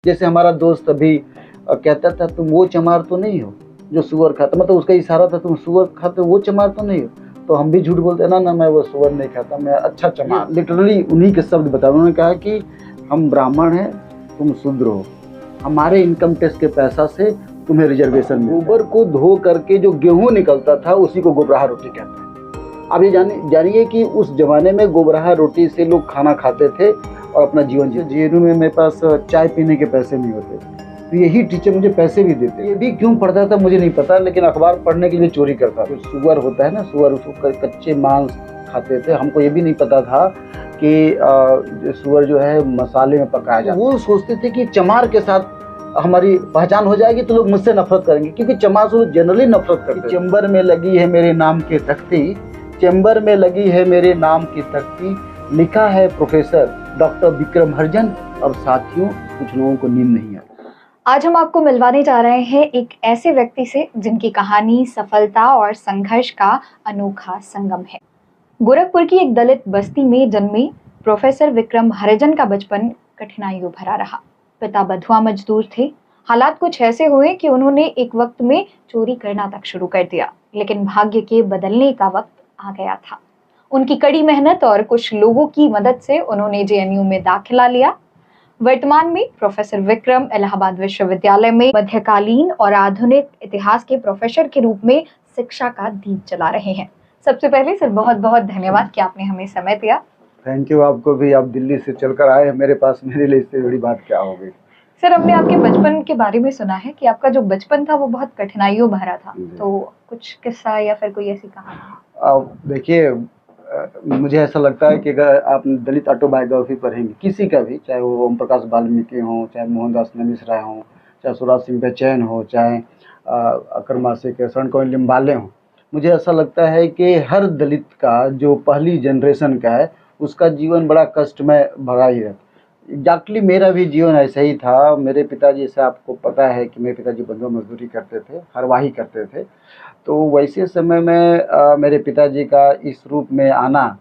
जैसे हमारा दोस्त अभी कहता था तुम वो चमार तो नहीं हो जो सुअर खाता, मतलब उसका इशारा था तुम सुअर खाते हो वो चमार तो नहीं हो। तो हम भी झूठ बोलते हैं ना मैं वो सुअर नहीं खाता, मैं अच्छा चमार। लिटरली उन्हीं के शब्द बताए। उन्होंने कहा कि हम ब्राह्मण हैं, तुम शूद्र हो, हमारे इनकम टैक्स के पैसा से तुम्हें रिजर्वेशन। गोबर को धो करके जो गेहूं निकलता था उसी को गोबराहा रोटी कहते हैं। अब ये जानिए कि उस जमाने में गोबराहा रोटी से लोग खाना खाते थे और अपना जीवन जीते। जेएनयू में मेरे पास चाय पीने के पैसे नहीं होते, तो यही टीचर मुझे पैसे भी देते। ये भी क्यों पढ़ता था मुझे नहीं पता, लेकिन अखबार पढ़ने के लिए चोरी करता था। सुअर होता है ना, सुअर, उसको कच्चे मांस खाते थे। हमको ये भी नहीं पता था कि सुअर जो है मसाले में पकाया जाता। वो सोचते थे कि चमार के साथ हमारी पहचान हो जाएगी तो लोग मुझसे नफरत करेंगे, क्योंकि चमार से जनरली नफरत करते हैं। चेंबर में लगी है मेरे नाम की तख्ती, चेंबर में लगी है मेरे नाम की तख्ती, लिखा है प्रोफेसर डॉक्टर विक्रम हरिजन। अब साथियों कुछ लोगों को नींद नहीं आती। आज हम आपको मिलवाने जा रहे हैं एक ऐसे व्यक्ति से जिनकी कहानी सफलता और संघर्ष का अनोखा संगम है। गोरखपुर की एक दलित बस्ती में जन्मे प्रोफेसर विक्रम हरिजन का बचपन कठिनाइयों भरा रहा। पिता बधुआ मजदूर थे। हालात कुछ ऐसे हुए कि उन्होंने एक वक्त में चोरी करना तक शुरू कर दिया, लेकिन भाग्य के बदलने का वक्त आ गया था। उनकी कड़ी मेहनत और कुछ लोगों की मदद से उन्होंने जेएनयू में दाखिला लिया। वर्तमान में प्रोफेसर विक्रम इलाहाबाद विश्वविद्यालय में मध्यकालीन और आधुनिक इतिहास के प्रोफेसर के रूप में शिक्षा का दीप जला रहे हैं। सबसे पहले सर बहुत बहुत धन्यवाद कि आपने हमें समय दिया। थैंक यू आपको भी, आप दिल्ली से चलकर आए मेरे पास, मेरे लिए इससे बड़ी बात क्या होगी। सर हमने आपके बचपन के बारे में सुना है कि आपका जो बचपन था वो बहुत कठिनाइयों भरा था, तो कुछ किस्सा या फिर कोई ऐसी कहानी? देखिए, मुझे ऐसा लगता है कि अगर आप दलित ऑटोबायोग्राफी पढ़ेंगे किसी का भी, चाहे वो ओम प्रकाश वाल्मीकि हों, चाहे मोहनदास मिश्रा हों, चाहे सुराज सिंह बेचैन हो, चाहे अकर मासिक के शरण कौन लिम्बाले हों, मुझे ऐसा लगता है कि हर दलित का जो पहली जनरेशन का है उसका जीवन बड़ा कष्टमय भरा ही है। एग्जैक्टली मेरा भी जीवन ऐसा ही था। मेरे पिताजी से आपको पता है कि मेरे पिताजी बंधुआ मजदूरी करते थे, हरवाही करते थे। तो वैसे समय में मेरे पिताजी का इस रूप में आना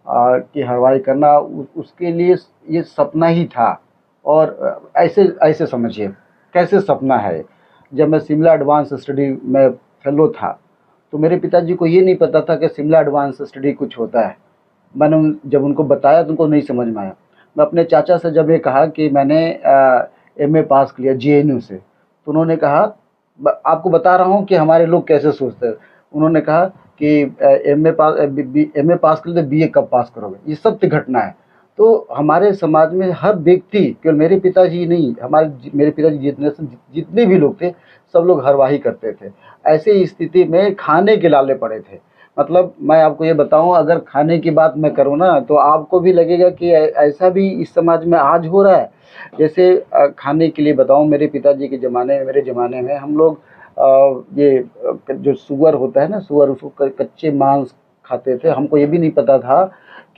कि हरवाही करना उसके लिए ये सपना ही था। और ऐसे ऐसे समझिए कैसे सपना है। जब मैं शिमला एडवांस स्टडी में फेलो था तो मेरे पिताजी को ये नहीं पता था कि शिमला एडवांस स्टडी कुछ होता है। मैंने जब उनको बताया तो उनको नहीं समझ में आया। मैं अपने चाचा से जब ये कहा कि मैंने एमए पास किया जेएनयू से, तो उन्होंने कहा आपको बता रहा हूँ कि हमारे लोग कैसे सोचते हैं। उन्होंने कहा कि एमए पास कर लिए तो बीए कब पास करोगे, ये सत्य घटना है। तो हमारे समाज में हर व्यक्ति, केवल मेरे पिताजी नहीं, मेरे पिताजी जितने भी लोग थे सब लोग हरवाही करते थे। ऐसे स्थिति में खाने के लाले पड़े थे। मतलब मैं आपको ये बताऊं, अगर खाने की बात मैं करूं ना तो आपको भी लगेगा कि ऐसा भी इस समाज में आज हो रहा है। जैसे खाने के लिए बताऊं, मेरे पिताजी के ज़माने में, मेरे ज़माने में हम लोग ये जो सुअर होता है ना, सुअर, उसको कच्चे मांस खाते थे। हमको ये भी नहीं पता था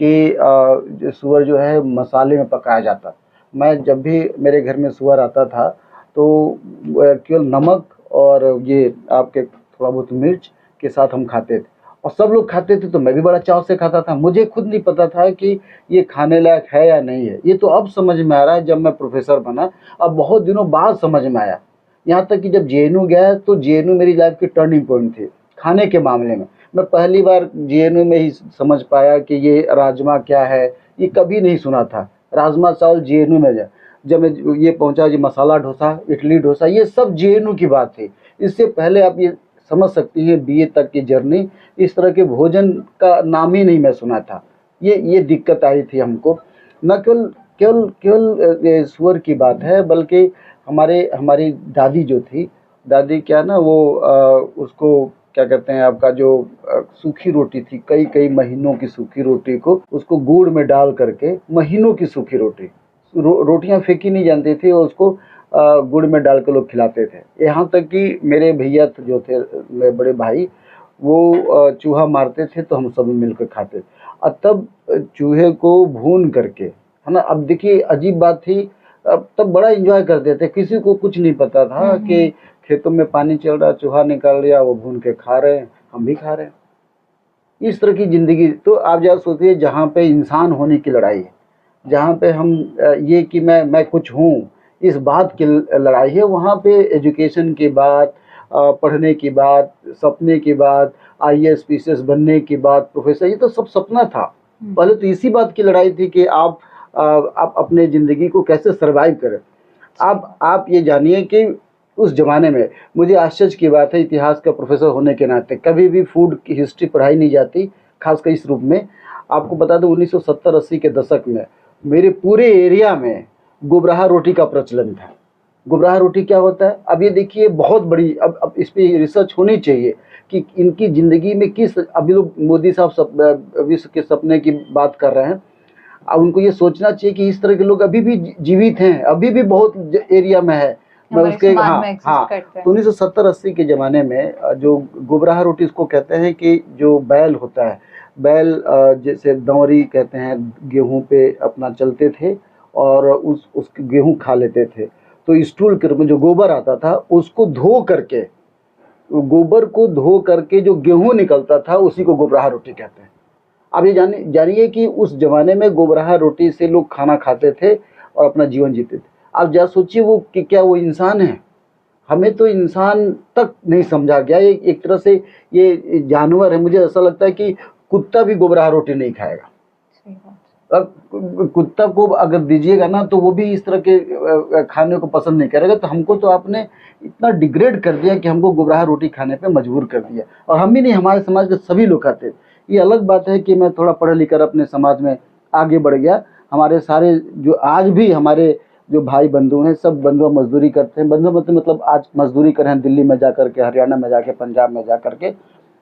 कि सुअर जो है मसाले में पकाया जाता। मैं जब भी मेरे घर में सुअर आता था तो केवल नमक और ये आपके थोड़ा बहुत मिर्च के साथ हम खाते थे, और सब लोग खाते थे तो मैं भी बड़ा चाव से खाता था। मुझे खुद नहीं पता था कि ये खाने लायक है या नहीं है। ये तो अब समझ में आ रहा है जब मैं प्रोफेसर बना, अब बहुत दिनों बाद समझ में आया। यहाँ तक कि जब जेएनयू गया तो जेएनयू मेरी लाइफ की टर्निंग पॉइंट थी खाने के मामले में। मैं पहली बार जेएनयू में ही समझ पाया कि ये राजमा क्या है, ये कभी नहीं सुना था। राजमा चावल जेएनयू में जब मैं ये पहुंचा जी, मसाला डोसा, इडली डोसा, ये सब जेएनयू की बात थी। इससे पहले आप ये समझ सकती हैं बीए तक की जर्नी, इस तरह के भोजन का नाम ही नहीं मैं सुना था। ये दिक्कत आई थी हमको। न केवल सुअर की बात है, बल्कि हमारी दादी जो थी, दादी क्या ना वो उसको क्या कहते हैं आपका जो सूखी रोटी थी, कई कई महीनों की सूखी रोटी को उसको गुड़ में डाल करके, महीनों की सूखी रोटी, रोटियां फेंकी नहीं जानती थी, और उसको गुड़ में डाल के लोग खिलाते थे। यहाँ तक कि मेरे भैया जो थे, मेरे बड़े भाई, वो चूहा मारते थे तो हम सब मिलकर खाते थे। और तब चूहे को भून करके, है ना, अब देखिए अजीब बात थी, तब बड़ा एंजॉय करते थे। किसी को कुछ नहीं पता था कि खेतों में पानी चल रहा, चूहा निकाल लिया, वो भून के खा रहे हैं, हम भी खा रहे हैं। इस तरह की ज़िंदगी। तो आप जरा सोचिए, जहाँ पे इंसान होने की लड़ाई है, जहाँ पे हम ये कि मैं कुछ हूँ इस बात की लड़ाई है। वहाँ पे एजुकेशन की बात, पढ़ने की बात, सपने की बात, आईएएस पीसीएस बनने की बात, प्रोफेसर, ये तो सब सपना था। पहले तो इसी बात की लड़ाई थी कि आप अपने ज़िंदगी को कैसे सर्वाइव करें। आप ये जानिए कि उस ज़माने में, मुझे आश्चर्य की बात है, इतिहास का प्रोफेसर होने के नाते कभी भी फूड की हिस्ट्री पढ़ाई नहीं जाती, खासकर इस रूप में। आपको बता दूं 1970-80 के दशक में मेरे पूरे एरिया में गुबराहा रोटी का प्रचलन था। गुबराहा रोटी क्या होता है? अब ये देखिए बहुत बड़ी, अब इस पे रिसर्च होनी चाहिए कि इनकी ज़िंदगी में किस, अभी लोग मोदी साहब विश्व के सपने की बात कर रहे हैं। अब उनको ये सोचना चाहिए कि इस तरह के लोग अभी भी जीवित हैं, अभी भी बहुत एरिया में है। मैं हमारे उसके समाज हाँ में exist हाँ करते हैं। तो 1970-80 के ज़माने में जो गुबराहा रोटी इसको कहते हैं कि जो बैल होता है, बैल जैसे दौरी कहते हैं, गेहूं पे अपना चलते थे और उस गेहूं खा लेते थे। तो स्टूल के रूप में जो गोबर आता था उसको धो करके, गोबर को धो करके जो गेहूं निकलता था उसी को गुबराहा रोटी कहते हैं। आप ये जानिए कि उस जमाने में गुबराहा रोटी से लोग खाना खाते थे और अपना जीवन जीते थे। आप जरा सोचिए वो कि क्या वो इंसान है? हमें तो इंसान तक नहीं समझा गया, ये एक तरह से ये जानवर है। मुझे ऐसा लगता है कि कुत्ता भी गुबराहा रोटी नहीं खाएगा। सही बात। अब कुत्ता को अगर दीजिएगा ना तो वो भी इस तरह के खाने को पसंद नहीं करेगा। तो हमको तो आपने इतना डिग्रेड कर दिया कि हमको गुबराहा रोटी खाने पे मजबूर कर दिया, और हम भी नहीं, हमारे समाज के सभी लोग खाते। ये अलग बात है कि मैं थोड़ा पढ़ लिख कर अपने समाज में आगे बढ़ गया। हमारे सारे जो आज भी हमारे जो भाई बंधु हैं, सब बंधुआ मजदूरी करते हैं। बंधु मतलब आज मजदूरी कर रहे हैं, दिल्ली में जा करके, हरियाणा में जाके, पंजाब में जा करके,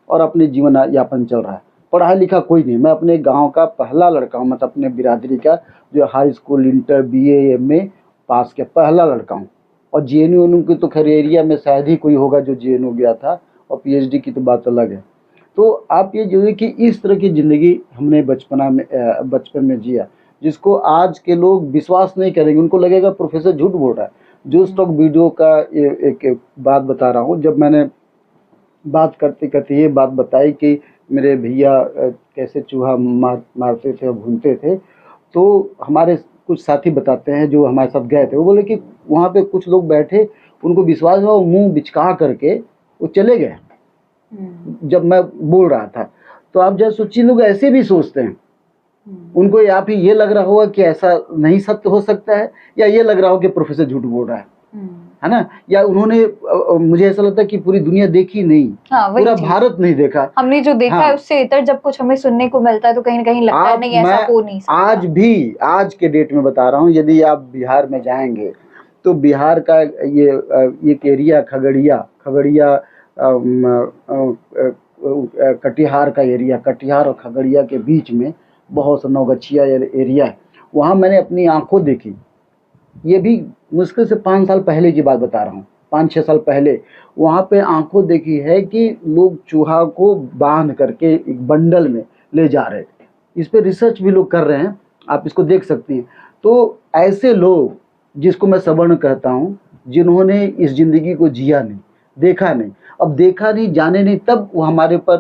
और अपने जीवन यापन चल रहा है। पढ़ा लिखा कोई नहीं। मैं अपने गांव का पहला लड़का हूँ, मतलब अपने बिरादरी का जो high school, inter, BA, MA pass किया, पहला लड़का हूँ। और जेएनयू की तो खैर एरिया में शायद ही कोई होगा जो जेएनयू गया था, और पीएचडी की तो बात अलग है। तो आप ये जो है कि इस तरह की ज़िंदगी हमने बचपन में जिया, जिसको आज के लोग विश्वास नहीं करेंगे। उनको लगेगा प्रोफेसर झूठ बोल रहा है। जो स्टॉक वीडियो का एक बात बता रहा हूँ, जब मैंने बात करते करते ये बात बताई कि मेरे भैया कैसे चूहा मारते थे और भूनते थे, तो हमारे कुछ साथी बताते हैं जो हमारे साथ गए थे, वो बोले कि वहाँ पे कुछ लोग बैठे, उनको विश्वास हुआ, वो मुंह बिचका करके वो चले गए जब मैं बोल रहा था। तो आप जरा सोचिए, लोग ऐसे भी सोचते हैं। उनको या फिर ये लग रहा होगा कि ऐसा नहीं सत्य हो सकता है, या ये लग रहा हो कि प्रोफेसर झूठ बोल रहा है ना, या उन्होंने मुझे ऐसा लगता है कि पूरी दुनिया देखी नहीं, पूरा भारत नहीं देखा। हमने जो देखा है उससे इतर जब कुछ हमें सुनने को मिलता है तो कहीं ना कहीं लगता है नहीं ऐसा हो नहीं सकता। आज भी, आज के डेट में बता रहा हूँ, यदि आप बिहार में जाएंगे तो बिहार का ये एक एरिया खगड़िया कटिहार का एरिया, कटिहार और खगड़िया के बीच में बहुत सा नौगछिया एरिया है। वहाँ मैंने अपनी आंखों देखी, ये भी मुश्किल से 5 साल पहले की बात बता रहा हूँ, 5-6 साल पहले वहाँ पे आंखों देखी है कि लोग चूहा को बांध करके एक बंडल में ले जा रहे थे। इस पे रिसर्च भी लोग कर रहे हैं, आप इसको देख सकती हैं। तो ऐसे लोग, जिसको मैं सवर्ण कहता हूँ, जिन्होंने इस ज़िंदगी को जिया नहीं, देखा नहीं, अब देखा नहीं, जाने नहीं, तब वो हमारे पर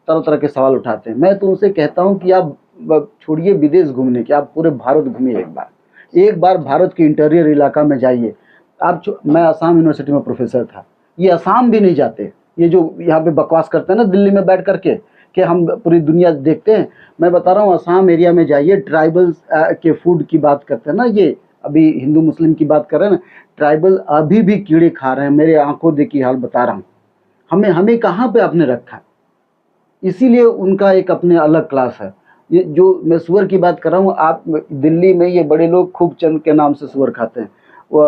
तरह तरह के सवाल उठाते हैं। मैं तो उनसे कहता हूँ कि आप छोड़िए विदेश घूमने के, आप पूरे भारत घूमिए एक बार भारत के इंटीरियर इलाका में जाइए। मैं असम यूनिवर्सिटी में प्रोफेसर था, ये असम भी नहीं जाते। ये जो यहाँ पे बकवास करते हैं ना दिल्ली में बैठ करके कि हम पूरी दुनिया देखते हैं, मैं बता रहा हूँ असम एरिया में जाइए, ट्राइबल्स के फूड की बात करते हैं ना, ये अभी हिंदू मुस्लिम की बात कर रहे हैं ना, ट्राइबल अभी भी कीड़े खा रहे हैं, मेरे आंखों देखी हाल बता रहा हूँ। हमें कहाँ पे आपने रखा? इसीलिए उनका एक अपने अलग क्लास है। ये जो मैं सुअर की बात कर रहा हूँ, आप दिल्ली में ये बड़े लोग खूब चंद के नाम से सुअर खाते हैं। वो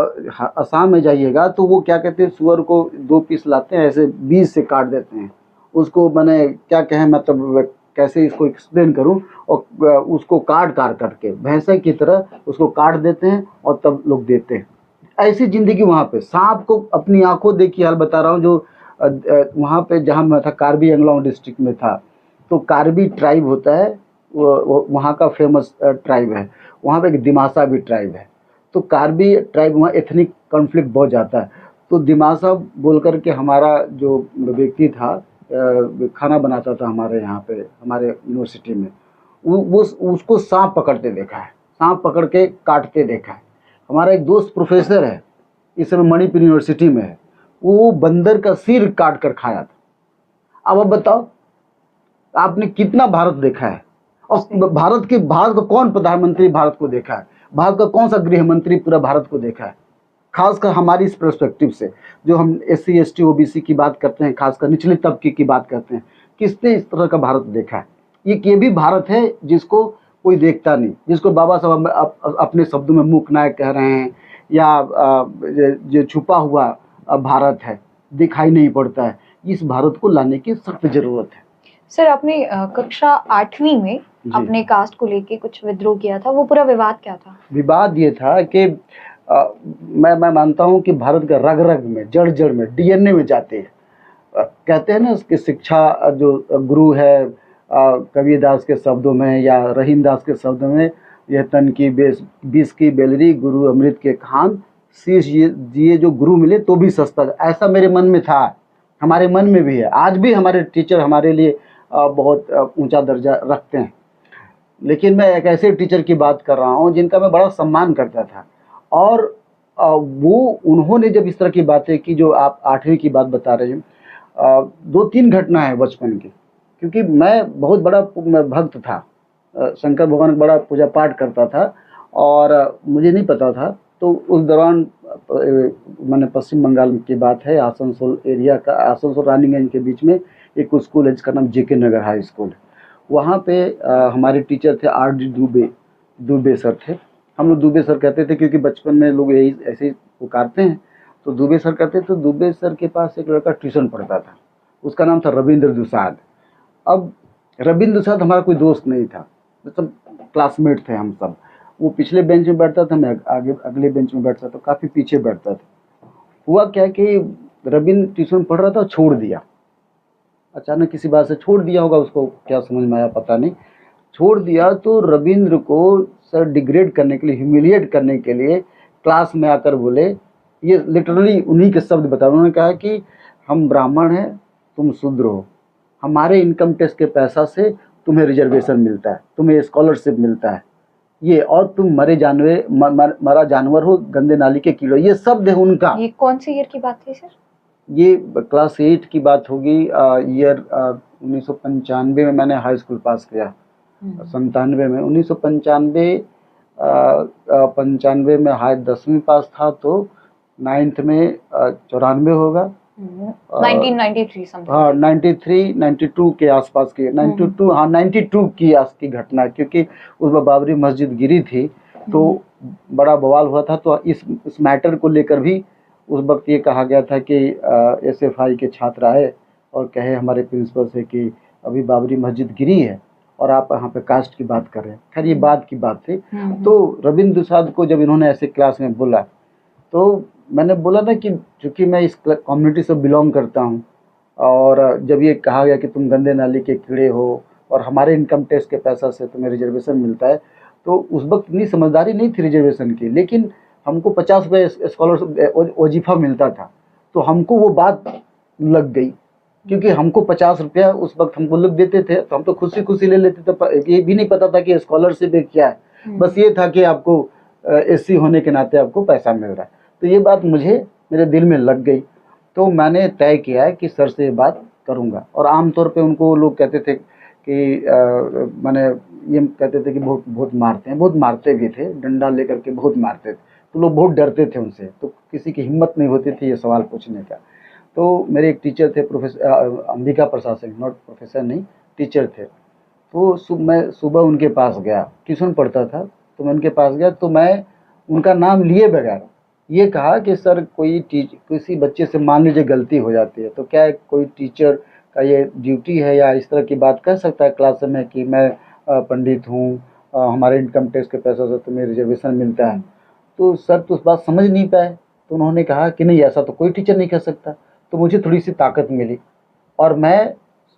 असम में जाइएगा तो वो क्या कहते हैं, सुअर को 2 पीस लाते हैं, ऐसे बीच से काट देते हैं उसको। मैंने क्या कहें, मतलब कैसे इसको एक्सप्लेन करूं, और उसको काट करके भैंसे की तरह उसको काट देते हैं और तब लोग देते हैं। ऐसी ज़िंदगी वहाँ पे। सांप को अपनी आंखों देखी हाल बता रहा हूँ। जो वहाँ पे जहाँ मैं था, कार्बी एंगलोंग डिस्ट्रिक्ट में था, तो कार्बी ट्राइब होता है, वो वहाँ का फेमस ट्राइब है। वहाँ पे एक दिमासा भी ट्राइब है। तो कार्बी ट्राइब, वहाँ एथनिक कॉन्फ्लिक्ट बहुत जाता है। तो दिमासा बोल कर के हमारा जो व्यक्ति था, खाना बनाता था हमारे यहाँ पे, हमारे यूनिवर्सिटी में, वो उसको सांप पकड़ते देखा है, सांप पकड़ के काटते देखा है। हमारा एक दोस्त प्रोफेसर है, इस समय मणिपुर यूनिवर्सिटी में है, वो बंदर का सिर काट कर खाया था। अब आप बताओ, आपने कितना भारत देखा है, और भारत का कौन प्रधानमंत्री भारत को देखा है, भारत का कौन सा गृह मंत्री पूरा भारत को देखा है। खासकर हमारी इस पर्सपेक्टिव से, जो हम SC ST OBC की बात करते हैं, खासकर निचले तबके की बात करते हैं, किसने इस तरह का भारत देखा है। ये भी भारत है जिसको कोई देखता नहीं, जिसको बाबा साहब अपने शब्दों में मूक नायक कह रहे हैं, या जो छुपा हुआ भारत है, दिखाई नहीं पड़ता है। इस भारत को लाने की सख्त जरूरत है। सर, आपने कक्षा 8वीं में अपने कास्ट को लेके कुछ विद्रोह किया था, वो पूरा विवाद क्या था? विवाद ये था कि मैं मानता हूँ कि भारत का रग रग में, जड़ जड़ में, DNA में जाते हैं। कहते हैं ना कि शिक्षा जो गुरु है, कबीरदास के शब्दों में या रहीमदास के शब्दों में, यह तन की बीस की बेलरी, गुरु अमृत के खान, शीश ये जो गुरु मिले तो भी सस्ता। ऐसा मेरे मन में था, हमारे मन में भी है। आज भी हमारे टीचर हमारे लिए बहुत ऊंचा दर्जा रखते हैं। लेकिन मैं एक ऐसे टीचर की बात कर रहा हूँ जिनका मैं बड़ा सम्मान करता था, और उन्होंने जब इस तरह की बातें की, जो आप 8वीं की बात बता रहे हैं, 2-3 घटना है बचपन की। क्योंकि मैं बहुत बड़ा भक्त था, शंकर भगवान का बड़ा पूजा पाठ करता था, और मुझे नहीं पता था। तो उस दौरान मैंने पश्चिम बंगाल की बात है, आसनसोल एरिया का, आसनसोल रानीगंज के बीच में एक स्कूल है जिसका नाम JK नगर हाई स्कूल है। वहाँ पे हमारे टीचर थे RD दुबे सर थे। हम लोग दुबे सर कहते थे क्योंकि बचपन में लोग यही ऐसे ही पुकारते हैं, तो दुबे सर कहते। तो दुबे सर के पास एक लड़का ट्यूशन पढ़ता था, उसका नाम था रविंद्र दुसाद। अब रविंद्र दुसाद हमारा कोई दोस्त नहीं था, मतलब क्लासमेट थे हम सब। वो पिछले बेंच में बैठता था, मैं आगे अगले बेंच में बैठता था, काफ़ी पीछे बैठता था। हुआ क्या कि रविंद्र ट्यूशन पढ़ रहा था, छोड़ दिया, अचानक किसी बात से छोड़ दिया होगा, उसको क्या समझ में आया पता नहीं, छोड़ दिया। तो रविंद्र को सर डिग्रेड करने के लिए, ह्यूमिलिएट करने के लिए क्लास में आकर बोले, ये लिटरली उन्हीं के शब्द बताए, उन्होंने कहा कि हम ब्राह्मण हैं, तुम शूद्र हो, हमारे इनकम टैक्स के पैसा से तुम्हें रिजर्वेशन मिलता है, तुम्हें स्कॉलरशिप मिलता है, ये, और तुम मरा जानवर हो, गंदे नाली के कीड़े। ये शब्द है उनका। ये कौन से ईयर की बात थी सर? ये क्लास 8 की बात होगी, ईयर 1995 में मैंने हाई स्कूल पास किया, 97 में, 1995 95 में हाई 10वीं पास था, तो 9th में 94 होगा, 1993 समथिंग। हाँ 93 92 के आसपास की, 92, हाँ 92 की की घटना, क्योंकि उस पर बाबरी मस्जिद गिरी थी तो बड़ा बवाल हुआ था। तो इस मैटर को लेकर भी उस वक्त ये कहा गया था कि SFI के छात्र आए और कहे हमारे प्रिंसिपल से कि अभी बाबरी मस्जिद गिरी है और आप यहाँ पे कास्ट की बात कर रहे हैं। खैर ये बात की बात थी। तो रविंद्र दुसाद को जब इन्होंने ऐसे क्लास में बोला, तो मैंने बोला ना कि चूँकि मैं इस कम्युनिटी से बिलोंग करता हूँ, और जब ये कहा गया कि तुम गंदे नाली के कीड़े हो और हमारे इनकम टैक्स के पैसा से तुम्हें रिजर्वेशन मिलता है, तो उस वक्त इतनी समझदारी नहीं थी रिजर्वेशन की, लेकिन हमको 50 रुपये स्कॉलरशिप वजीफा मिलता था, तो हमको वो बात लग गई, क्योंकि हमको 50 रुपया उस वक्त हमको लोग देते थे, तो हम तो खुशी खुशी ले लेते थे। ये भी नहीं पता था कि स्कॉलरशिप क्या है, बस ये था कि आपको SC होने के नाते आपको पैसा मिल रहा है। तो ये बात मुझे मेरे दिल में लग गई, तो मैंने तय किया है कि सर से ये बात करूँगा। और आमतौर पे उनको लोग कहते थे कि मैंने ये कहते थे कि बहुत मारते हैं, बहुत मारते भी थे, डंडा लेकर के बहुत मारते थे, तो लोग बहुत डरते थे उनसे, तो किसी की हिम्मत नहीं होती थी ये सवाल पूछने का। तो मेरे एक टीचर थे, professor Ambika Prasad Singh, not professor नहीं, टीचर थे। तो मैं सुबह उनके पास गया, ट्यूशन पढ़ता था, तो मैं उनके पास गया, तो मैं उनका नाम लिए बगैर ये कहा कि सर किसी बच्चे से मान लीजिए गलती हो जाती है, तो क्या कोई टीचर का ये ड्यूटी है या इस तरह की बात कह सकता है क्लास में कि मैं पंडित हूँ, हमारे इनकम टैक्स के पैसों से तुम्हें रिजर्वेशन मिलता है। तो सर तो उस बात समझ नहीं पाए, तो उन्होंने कहा कि नहीं, ऐसा तो कोई टीचर नहीं कह सकता। तो मुझे थोड़ी सी ताकत मिली, और मैं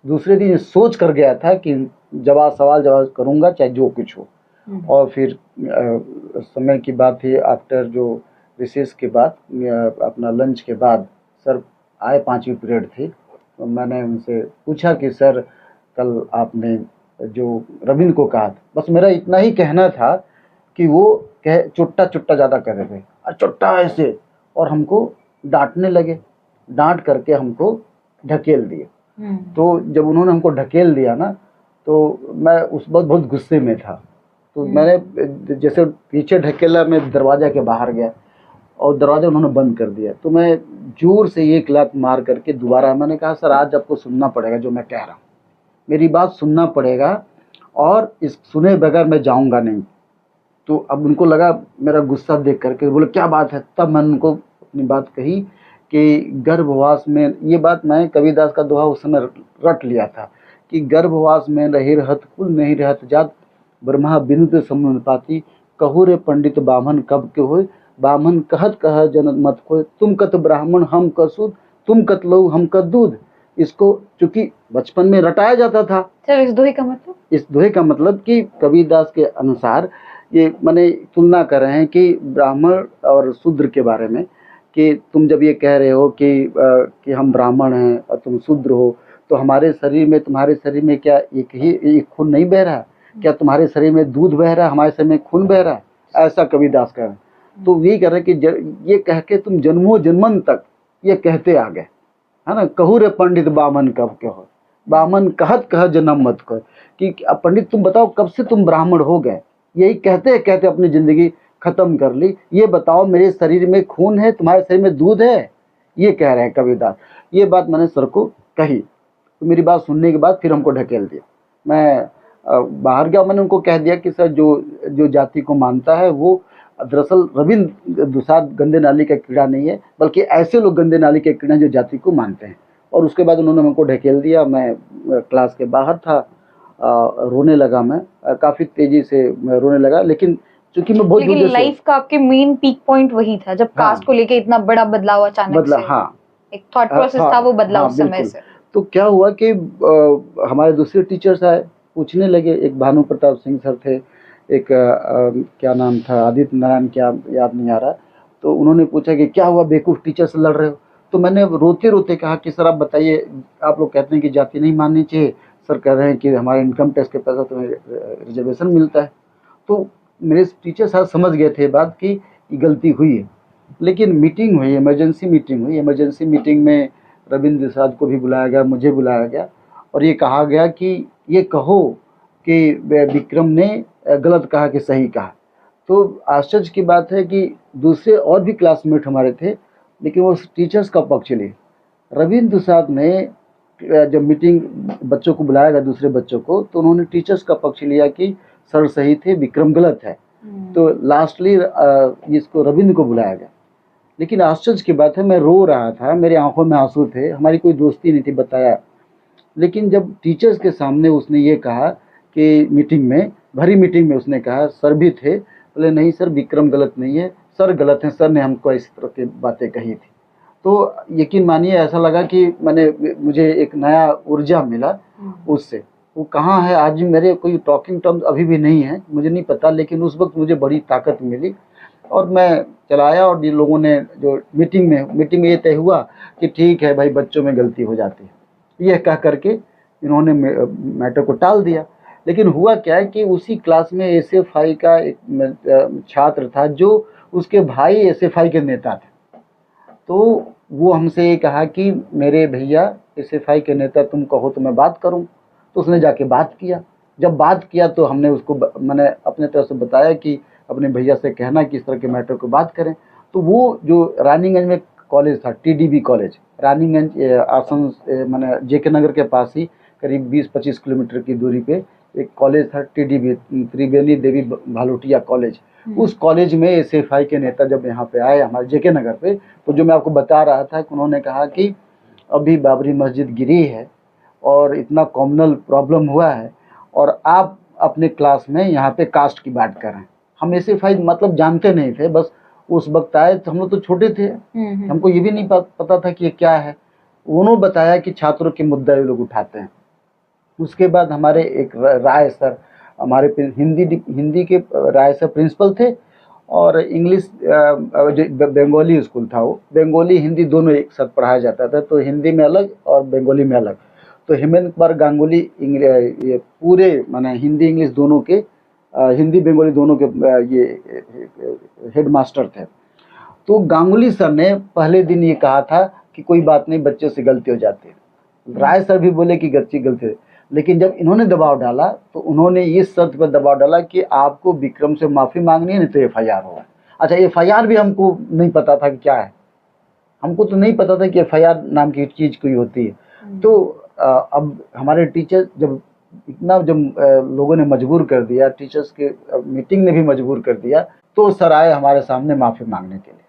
दूसरे दिन सोच कर गया था कि सवाल जवाब करूँगा चाहे जो कुछ हो। और फिर समय की बात थी, आफ्टर जो रिसेस के बाद, अपना लंच के बाद सर आए, 5वीं पीरियड थी, तो मैंने उनसे पूछा कि सर कल आपने जो रविंद्र को कहा था, बस मेरा इतना ही कहना था कि वो कह चुट्टा चुट्टा ज़्यादा कर रहे थे, और चुट्टा ऐसे, और हमको डांटने लगे। डांट करके हमको ढकेल दिए। तो जब उन्होंने हमको ढकेल दिया ना, तो मैं उस वक्त बहुत गुस्से में था। तो मैंने जैसे पीछे ढकेला, मैं दरवाजा के बाहर गया और दरवाज़ा उन्होंने बंद कर दिया। तो मैं ज़ोर से एक लात मार करके दोबारा मैंने कहा, सर आज आपको सुनना पड़ेगा जो मैं कह रहा हूँ, मेरी बात सुनना पड़ेगा, और इस सुने बगैर मैं जाऊँगा नहीं। तो अब उनको लगा मेरा गुस्सा देख करके, बोले क्या बात है। तब मैंने उनको अपनी बात कही कि गर्भवास में, ये बात मैं कबीरदास का दोहा उस समय रट लिया था कि गर्भवास में रही रहत कुल नहीं रहत जात, ब्रह्मा बिनु समुन पाती, कहु रे पंडित बामन कब के होय, बामन कहत कह जनत मत खोय, तुम कत ब्राह्मण हम कसूद, तुम कत लहू हम कत दूध। इसको चूंकि बचपन में रटाया जाता था। सर इस दोहे का मतलब? इस दोहे का मतलब कि कबीरदास के अनुसार ये माने तुलना कर रहे हैं कि ब्राह्मण और शूद्र के बारे में, कि तुम जब ये कह रहे हो कि हम ब्राह्मण हैं और तुम शूद्र हो, तो हमारे शरीर में, तुम्हारे शरीर में क्या एक खून नहीं बह रहा? क्या तुम्हारे शरीर में दूध बह रहा है, हमारे शरीर में खून बह रहा है? ऐसा कबीरदास कह रहे हैं। तो यही कह रहे हैं कि ये कह के तुम जन्मों जन्मन तक ये कहते आ गए, है ना, कहू रे पंडित बामन कब के हो, बामन कहत कह जन्म मत कर, कि अब पंडित तुम बताओ कब से तुम ब्राह्मण हो गए? यही कहते कहते अपनी जिंदगी खत्म कर ली। ये बताओ मेरे शरीर में खून है, तुम्हारे शरीर में दूध है? ये कह रहे हैं कबीरदास। ये बात मैंने सर को कही, तो मेरी बात सुनने के बाद फिर हमको ढकेल दिया। मैं बाहर गया, मैंने उनको कह दिया कि सर जो जाति को मानता है वो दरअसल रविंद्र दुसाद गंदे नाली का कीड़ा नहीं है, बल्कि ऐसे लोग गंदे नाली के कीड़े जो जाति को मानते हैं। और उसके बाद उन्होंने हमको ढकेल दिया। मैं क्लास के बाहर था, रोने लगा। मैं काफ़ी तेज़ी से रोने लगा, लेकिन चूंकि मैं बहुत लेकिन लाइफ का आपके मेन पीक पॉइंट वही था जब कास्ट को लेके इतना बड़ा बदलाव अचानक से, हाँ, एक थॉट प्रोसेस था वो बदला उस समय से। तो क्या हुआ कि हमारे दूसरे टीचर्स आए, पूछने लगे। एक भानु प्रताप सिंह सर थे, एक क्या नाम था, आदित्य नारायण, क्या याद नहीं आ रहा। तो उन्होंने पूछा कि क्या हुआ, बेवकूफ़ टीचर से लड़ रहे हो? तो मैंने रोते रोते कहा कि सर आप बताइए, आप लोग कहते हैं कि जाति नहीं माननी चाहिए, सर कह रहे हैं कि हमारे इनकम टैक्स के पैसा तुम्हें रिजर्वेशन मिलता है। तो मेरे टीचर साहब समझ गए थे बात की ये गलती हुई है। लेकिन मीटिंग हुई, इमरजेंसी मीटिंग हुई। इमरजेंसी मीटिंग में रविंद्र दुसाद को भी बुलाया गया, मुझे बुलाया गया, और ये कहा गया कि ये कहो कि विक्रम ने गलत कहा कि सही कहा। तो आश्चर्य की बात है कि दूसरे और भी क्लासमेट हमारे थे, लेकिन वो टीचर्स का पक्ष लिए। रविंद्र दुसाद ने जब मीटिंग, बच्चों को बुलाया गया, दूसरे बच्चों को, तो उन्होंने टीचर्स का पक्ष लिया कि सर सही थे, विक्रम गलत है। तो लास्टली इसको रविंद्र को बुलाया गया। लेकिन आश्चर्य की बात है, मैं रो रहा था, मेरे आंखों में आंसू थे, हमारी कोई दोस्ती नहीं थी, बताया। लेकिन जब टीचर्स के सामने उसने ये कहा कि मीटिंग में, भरी मीटिंग में उसने कहा, सर भी थे, बोले नहीं सर विक्रम गलत नहीं है, सर गलत हैं, सर ने हमको इस तरह की बातें कही थी। तो यकीन मानिए ऐसा लगा कि मुझे एक नया ऊर्जा मिला उससे। वो कहाँ है आज, मेरे कोई टॉकिंग टर्म्स अभी भी नहीं है, मुझे नहीं पता, लेकिन उस वक्त मुझे बड़ी ताकत मिली और मैं चलाया। और ये लोगों ने जो मीटिंग में ये तय हुआ कि ठीक है भाई, बच्चों में गलती हो जाती है, यह कह करके इन्होंने मैटर को टाल दिया। लेकिन हुआ क्या है कि उसी क्लास में एसएफआई का एक छात्र था जो उसके भाई एसएफआई के नेता थे। तो वो हमसे ये कहा कि मेरे भैया एसएफआई के नेता, तुम कहो तो मैं बात करूं। तो उसने जाके बात किया। जब बात किया तो हमने उसको, मैंने अपने तरफ से बताया कि अपने भैया से कहना कि इस तरह के मैटर को बात करें। तो वो जो रानीगंज में कॉलेज था, टीडीबी कॉलेज, रानीगंज आसन मैंने जेके नगर के पास ही करीब 20-25 किलोमीटर की दूरी पे एक कॉलेज था, टीडीबी, त्रिवेणी देवी भालुटिया कॉलेज। उस कॉलेज में एसएफआई के नेता जब यहाँ पे आए हमारे जेके नगर पे, तो जो मैं आपको बता रहा था कि उन्होंने कहा कि अभी बाबरी मस्जिद गिरी है और इतना कॉम्युनल प्रॉब्लम हुआ है और आप अपने क्लास में यहाँ पे कास्ट की बात कर रहे हैं। हम एसएफआई मतलब जानते नहीं थे, बस उस वक्त आए तो हम लोग तो छोटे थे, हमको ये भी नहीं पता था कि ये क्या है। उन्होंने बताया कि छात्रों के मुद्दा ये लोग उठाते हैं। उसके बाद हमारे एक राय सर, हमारे हिंदी के राय सर प्रिंसिपल थे, और इंग्लिश जो बंगाली स्कूल था, वो बंगाली हिंदी दोनों एक साथ पढ़ाया जाता था, तो हिंदी में अलग और बंगाली में अलग। तो हेमेंद्र कुमार गांगुली ये पूरे माने हिंदी इंग्लिश दोनों के हिंदी बंगाली दोनों के ये हेड मास्टर थे। तो गांगुली सर ने पहले दिन ये कहा था कि कोई बात नहीं, बच्चे से गलती हो जाती है। राय सर भी बोले कि गलती है, लेकिन जब इन्होंने दबाव डाला तो उन्होंने इस शर्त पर दबाव डाला कि आपको विक्रम से माफ़ी मांगनी है, नहीं तो एफआईआर होगा। अच्छा, एफआईआर भी हमको नहीं पता था कि क्या है, हमको तो नहीं पता था कि एफआईआर नाम की चीज़ कोई होती है। तो अब हमारे टीचर जब लोगों ने मजबूर कर दिया, टीचर्स के मीटिंग ने भी मजबूर कर दिया, तो सर आए हमारे सामने माफ़ी मांगने के लिए।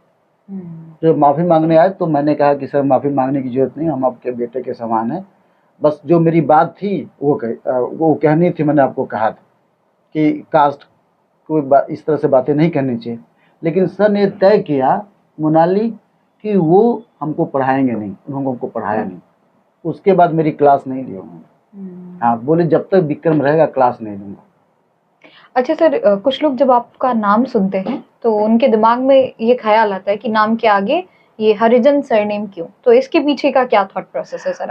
जब माफ़ी मांगने आए तो मैंने कहा कि सर माफ़ी मांगने की ज़रूरत नहीं, हम आपके बेटे के समान हैं। बस जो मेरी बात थी वो कहनी थी, मैंने आपको कहा था कि कास्ट को इस तरह से बातें नहीं करनी चाहिए। लेकिन सर ने तय किया मोनाली कि वो हमको पढ़ाएंगे नहीं, उन्होंने हमको पढ़ाया नहीं। उसके बाद मेरी क्लास नहीं ली उन्होंने। हाँ, बोले जब तक विक्रम रहेगा क्लास नहीं लूँगा। अच्छा सर, कुछ लोग जब आपका नाम सुनते हैं तो उनके दिमाग में ये ख्याल आता है कि नाम के आगे ये हरिजन सरनेम क्यों? तो इसके पीछे का क्या थॉट प्रोसेस है सर?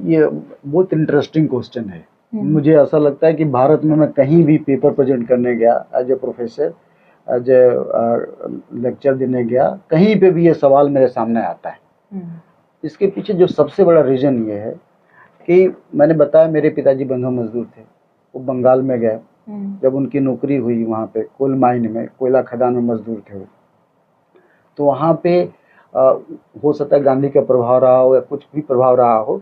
ये बहुत इंटरेस्टिंग क्वेश्चन है। मुझे ऐसा लगता है कि भारत में मैं कहीं भी पेपर प्रेजेंट करने गया as a professor, as a lecture देने गया, कहीं पे भी ये सवाल मेरे सामने आता है। इसके पीछे जो सबसे बड़ा रीज़न ये है कि मैंने बताया मेरे पिताजी बंधुआ मजदूर थे, वो बंगाल में गए। जब उनकी नौकरी हुई वहाँ पे कोल माइन में, कोयला खदान में मजदूर थे वो, तो वहाँ पे हो सकता है गांधी का प्रभाव रहा हो या कुछ भी प्रभाव रहा हो,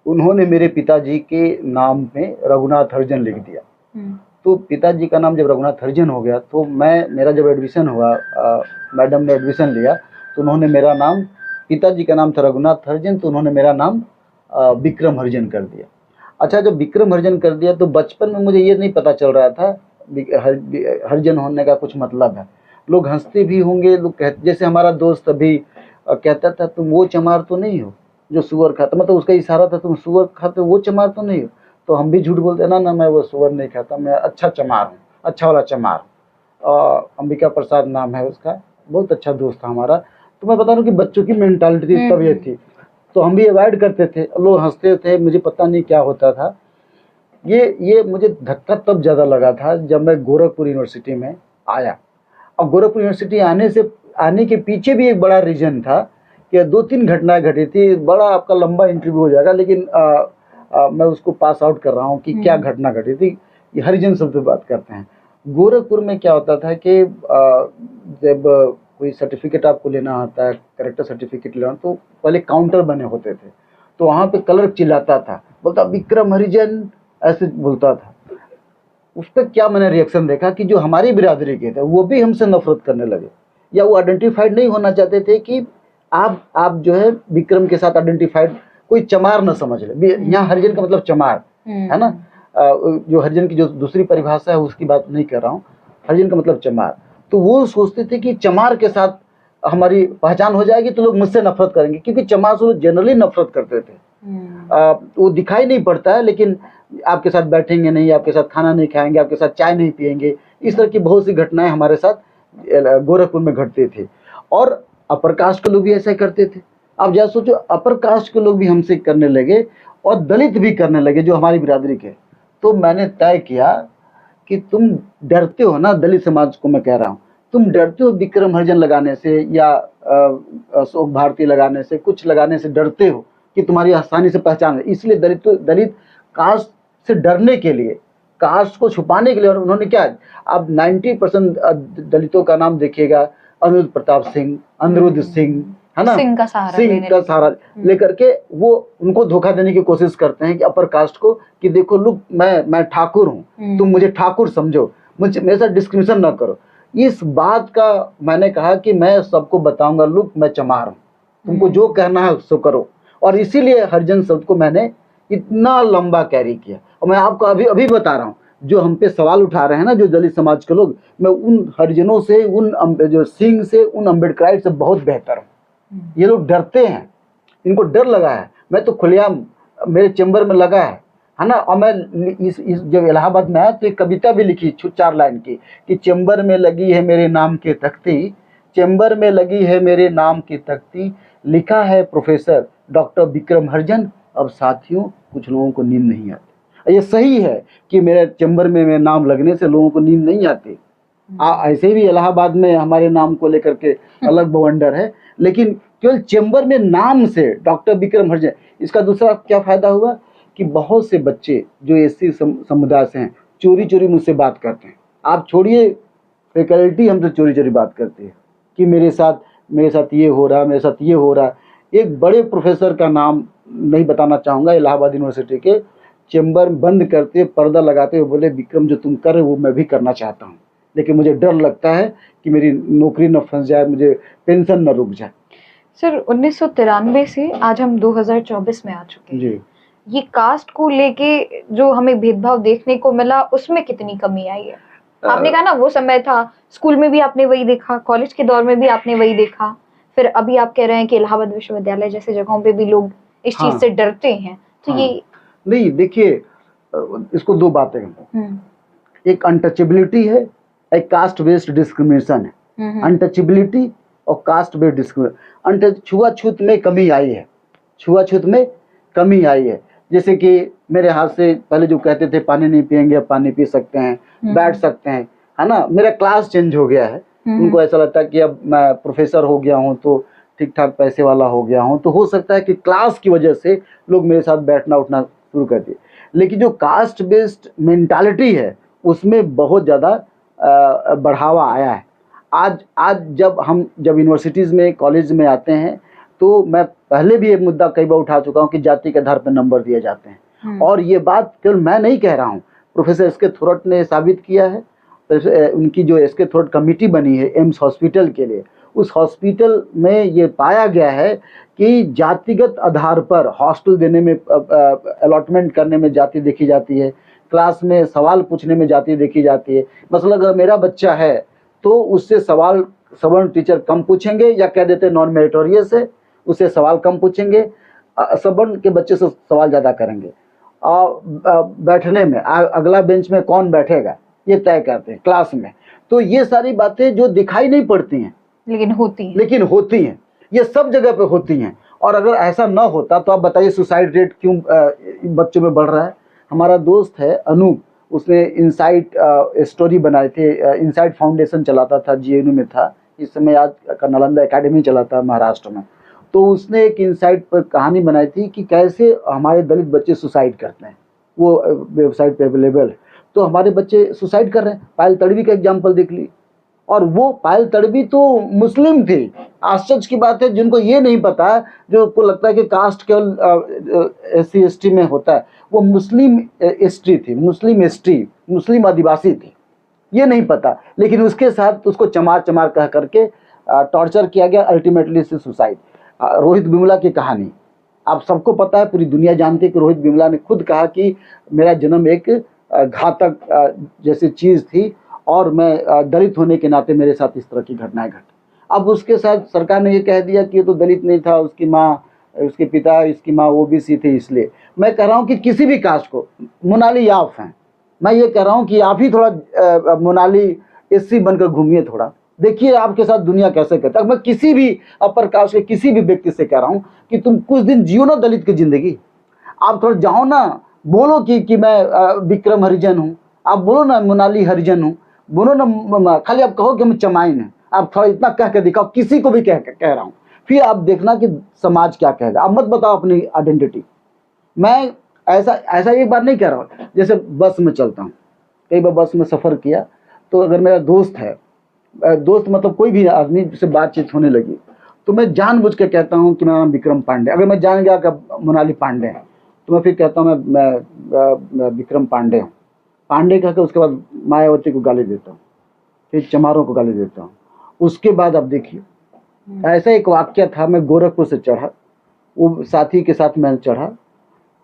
उन्होंने मेरे पिताजी के नाम में रघुनाथ हरिजन लिख दिया। तो पिताजी का नाम जब रघुनाथ हरिजन हो गया तो मेरा जब एडमिशन हुआ, मैडम ने एडमिशन लिया तो उन्होंने मेरा नाम, पिताजी का नाम था रघुनाथ हरिजन, तो उन्होंने मेरा नाम विक्रम हरिजन कर दिया। अच्छा, जब विक्रम हरिजन कर दिया तो बचपन में मुझे ये नहीं पता चल रहा था हरिजन होने का कुछ मतलब है। लोग हंसते भी होंगे, लोग कहते, जैसे हमारा दोस्त अभी कहता था तुम वो चमार तो नहीं हो जो सुअर खाता, मतलब उसका इशारा था तुम सुअर खाते हो, वो चमार तो नहीं हो। तो हम भी झूठ बोलते ना, मैं वो सुअर नहीं खाता, मैं अच्छा चमार हूँ, अच्छा वाला चमार। अंबिका प्रसाद नाम है उसका, बहुत अच्छा दोस्त था हमारा। तो मैं बता रहा हूँ कि बच्चों की मेंटालिटी तब ये थी, तो हम भी अवॉइड करते थे, लोग हंसते थे, मुझे पता नहीं क्या होता था। ये मुझे धक्का तब ज़्यादा लगा था जब मैं गोरखपुर यूनिवर्सिटी में आया। अब गोरखपुर यूनिवर्सिटी आने के पीछे भी एक बड़ा रीज़न था कि 2-3 घटनाएं घटी थी। बड़ा आपका लंबा इंटरव्यू हो जाएगा, लेकिन मैं उसको पास आउट कर रहा हूँ कि क्या घटना घटी थी। ये हरिजन शब्द पे बात करते हैं। गोरखपुर में क्या होता था कि जब कोई सर्टिफिकेट आपको लेना होता है, करेक्टर सर्टिफिकेट लेना, तो पहले काउंटर बने होते थे, तो वहाँ पे क्लर्क चिल्लाता था, बोलता विक्रम हरिजन, ऐसे बोलता था। उस पर क्या मैंने रिएक्शन देखा कि जो हमारी बिरादरी के थे वो भी हमसे नफरत करने लगे, या वो आइडेंटिफाइड नहीं होना चाहते थे कि आप जो है विक्रम के साथ आइडेंटिफाइड, कोई चमार न समझ ले। यहाँ हरिजन का मतलब चमार है ना, जो हरिजन की जो दूसरी परिभाषा है उसकी बात नहीं कर रहा हूँ, हरिजन का मतलब चमार। तो वो सोचते थे कि चमार के साथ हमारी पहचान हो जाएगी तो लोग मुझसे नफरत करेंगे, क्योंकि चमार से जनरली नफरत करते थे। वो दिखाई नहीं पड़ता है, लेकिन आपके साथ बैठेंगे नहीं, आपके साथ खाना नहीं खाएंगे, आपके साथ चाय नहीं पिएंगे। इस तरह की बहुत सी घटनाएं हमारे साथ गोरखपुर में घटती थी। और अपर कास्ट के लोग भी ऐसा करते थे। आप जरा सोचो, अपर कास्ट के लोग भी हमसे करने लगे और दलित भी करने लगे जो हमारी बिरादरी के। तो मैंने तय किया कि तुम डरते हो ना, दलित समाज को मैं कह रहा हूँ, तुम डरते हो विक्रम हरिजन लगाने से या अशोक भारती लगाने से, कुछ लगाने से डरते हो कि तुम्हारी आसानी से पहचान है। इसलिए दलित कास्ट से डरने के लिए, कास्ट को छुपाने के लिए, और उन्होंने क्या, अब 90% दलितों का नाम देखिएगा, अनिरुद्ध प्रताप सिंह, अनिरुद्ध सिंह, है ना, सिंह का सहारा लेकर के वो उनको धोखा देने की कोशिश करते हैं कि अपर कास्ट को, कि देखो लुक, मैं ठाकुर हूँ, तुम मुझे ठाकुर समझो, मेरे साथ डिस्क्रिमिनेशन ना करो। इस बात का मैंने कहा कि मैं सबको बताऊंगा, लुक मैं चमार हूँ, तुमको जो कहना है सो करो। और इसीलिए हरिजन शब्द को मैंने इतना लंबा कैरी किया। और मैं आपको अभी बता रहा हूँ, जो हम पे सवाल उठा रहे हैं ना, जो दलित समाज के लोग, मैं उन हरिजनों से, उन जो सिंह से, उन अम्बेडकराइट से बहुत बेहतर हूँ। ये लोग डरते हैं, इनको डर लगा है। मैं तो खुलेआम, मेरे चैम्बर में लगा है ना। और मैं इस जब इलाहाबाद में आया तो एक कविता भी लिखी 4 लाइन की, कि चैम्बर में लगी है मेरे नाम की तख्ती, चैम्बर में लगी है मेरे नाम की तख्ती, लिखा है प्रोफेसर डॉक्टर विक्रम हरिजन। अब साथियों, कुछ लोगों को नींद नहीं आती। ये सही है कि मेरे चैम्बर में मेरा नाम लगने से लोगों को नींद नहीं आती। ऐसे भी इलाहाबाद में हमारे नाम को लेकर के अलग बवंडर है, लेकिन केवल चैम्बर में नाम से डॉक्टर विक्रम हरिजन, इसका दूसरा क्या फायदा हुआ कि बहुत से बच्चे जो एससी समुदाय से हैं चोरी चोरी मुझसे बात करते हैं। आप छोड़िए, फैकल्टी हमसे चोरी चोरी बात करती है कि मेरे साथ ये हो रहा है, मेरे साथ ये हो रहा है। एक बड़े प्रोफेसर का नाम नहीं बताना चाहूँगा, इलाहाबाद यूनिवर्सिटी के, चैम्बर बंद करते पर्दा लगाते हुए बोले, विक्रम जो तुम कर रहे हो वो मैं भी करना चाहता हूँ, लेकिन मुझे डर लगता है कि मेरी नौकरी न फंस जाए, मुझे पेंशन न रुक जाए। सर 1993 से आज हम 2024 में आ चुके हैं जी। ये कास्ट को लेके जो हमें भेदभाव देखने को मिला उसमें कितनी कमी आई है? आपने कहा ना वो समय था, स्कूल में भी आपने वही देखा, कॉलेज के दौर में भी आपने वही देखा, फिर अभी आप कह रहे हैं कि इलाहाबाद विश्वविद्यालय जैसे जगहों पे भी लोग इस चीज से डरते हैं, तो ये नहीं, देखिए इसको दो बातें हैं, एक अनटचेबिलिटी है, एक कास्ट बेस्ड डिस्क्रिमिनेशन है। अनटचेबिलिटी और कास्ट बेस्ड डिस्क्रिमिनेशन, छुआछूत में कमी आई है, छुआछूत में कमी आई है। जैसे कि मेरे हाथ से पहले जो कहते थे पानी नहीं पियेंगे, अब पानी पी सकते हैं, बैठ सकते हैं, है ना। मेरा क्लास चेंज हो गया है, उनको ऐसा लगता है कि अब मैं प्रोफेसर हो गया हूँ तो ठीक ठाक पैसे वाला हो गया हूँ, तो हो सकता है कि क्लास की वजह से लोग मेरे साथ बैठना उठना शुरू कर दिए। लेकिन जो कास्ट बेस्ड मेंटालिटी है उसमें बहुत ज़्यादा बढ़ावा आया है। आज जब यूनिवर्सिटीज़ में, कॉलेज में आते हैं तो मैं पहले भी ये मुद्दा कई बार उठा चुका हूँ कि जाति के आधार पर नंबर दिए जाते हैं, और ये बात केवल मैं नहीं कह रहा हूँ, प्रोफेसर एस के थोरट ने साबित किया है। उनकी जो एस के थोरट कमेटी बनी है एम्स हॉस्पिटल के लिए, उस हॉस्पिटल में ये पाया गया है कि जातिगत आधार पर हॉस्टल देने में, अलॉटमेंट करने में जाति देखी जाती है, क्लास में सवाल पूछने में जाति देखी जाती है। मतलब अगर मेरा बच्चा है तो उससे सवाल सवर्ण टीचर कम पूछेंगे, या कह देते नॉन मेरिटोरियस है उससे सवाल कम पूछेंगे, सवर्ण के बच्चे से सवाल ज़्यादा करेंगे। बैठने में अगला बेंच में कौन बैठेगा ये तय करते हैं क्लास में। तो ये सारी बातें जो दिखाई नहीं पड़ती हैं लेकिन होती हैं, ये सब जगह पे होती हैं। और अगर ऐसा ना होता तो आप बताइए सुसाइड रेट क्यों बच्चों में बढ़ रहा है। हमारा दोस्त है अनूप, उसने इनसाइट स्टोरी बनाए थे, इनसाइट फाउंडेशन चलाता था, जीएनयू में था, इस समय आज का नालंदा एकेडमी चलाता है महाराष्ट्र में। तो उसने एक इनसाइट पर कहानी बनाई थी कि कैसे हमारे दलित बच्चे सुसाइड करते हैं, वो वेबसाइट पे अवेलेबल है। तो हमारे बच्चे सुसाइड कर रहे हैं। पायल तड़वी का एग्जाम्पल देख ली, और वो पायल तड़वी तो मुस्लिम थी। आश्चर्य की बात है, जिनको ये नहीं पता, जो को लगता है कि कास्ट केवल SC ST में होता है, वो मुस्लिम स्त्री थी, मुस्लिम आदिवासी थी, ये नहीं पता। लेकिन उसके साथ उसको चमार चमार कह करके टॉर्चर किया गया, अल्टीमेटली से सुसाइड। रोहित बिमला की कहानी आप सबको पता है, पूरी दुनिया जानती है कि रोहित बिमला ने खुद कहा कि मेरा जन्म एक घातक जैसी चीज़ थी, और मैं दलित होने के नाते मेरे साथ इस तरह की घटनाएं घटी। अब उसके साथ सरकार ने ये कह दिया कि ये तो दलित नहीं था, उसकी माँ, उसके पिता, इसकी माँ OBC थी। इसलिए मैं कह रहा हूँ कि किसी भी कास्ट को, मोनाली आप हैं, मैं ये कह रहा हूँ कि आप ही थोड़ा मोनाली SC बनकर घूमिए, थोड़ा देखिए आपके साथ दुनिया कैसे करता है। मैं किसी भी अपर कास्ट के किसी भी व्यक्ति से कह रहा हूँ कि तुम कुछ दिन जियो ना दलित की जिंदगी, आप थोड़ा जाओ ना, बोलो कि मैं विक्रम हरिजन हूँ, आप बोलो ना मोनाली हरिजन हूँ, बोलो ना, खाली आप कहो कि हम चमाइन हैं, आप थोड़ा इतना कह के दिखाओ, किसी को भी कह रहा हूँ, फिर आप देखना कि समाज क्या कहेगा। आप मत बताओ अपनी आइडेंटिटी। मैं ऐसा एक बार नहीं कह रहा हूँ, जैसे बस में चलता हूँ, कई बार बस में सफ़र किया, तो अगर मेरा दोस्त है, दोस्त मतलब कोई भी आदमी से बातचीत होने लगी, तो मैं जानबूझ के कहता हूँ कि मेरा नाम विक्रम पांडे। अगर मैं जान गया कि मोनाली पांडे है, तो मैं फिर कहता हूँ मैं विक्रम पांडे हूँ। पांडे कहकर उसके बाद मायावती को गाली देता हूँ, फिर चमारों को गाली देता हूँ। उसके बाद अब देखिए, ऐसा एक वाक्य था, मैं गोरखपुर से चढ़ा, वो साथी के साथ मैं चढ़ा,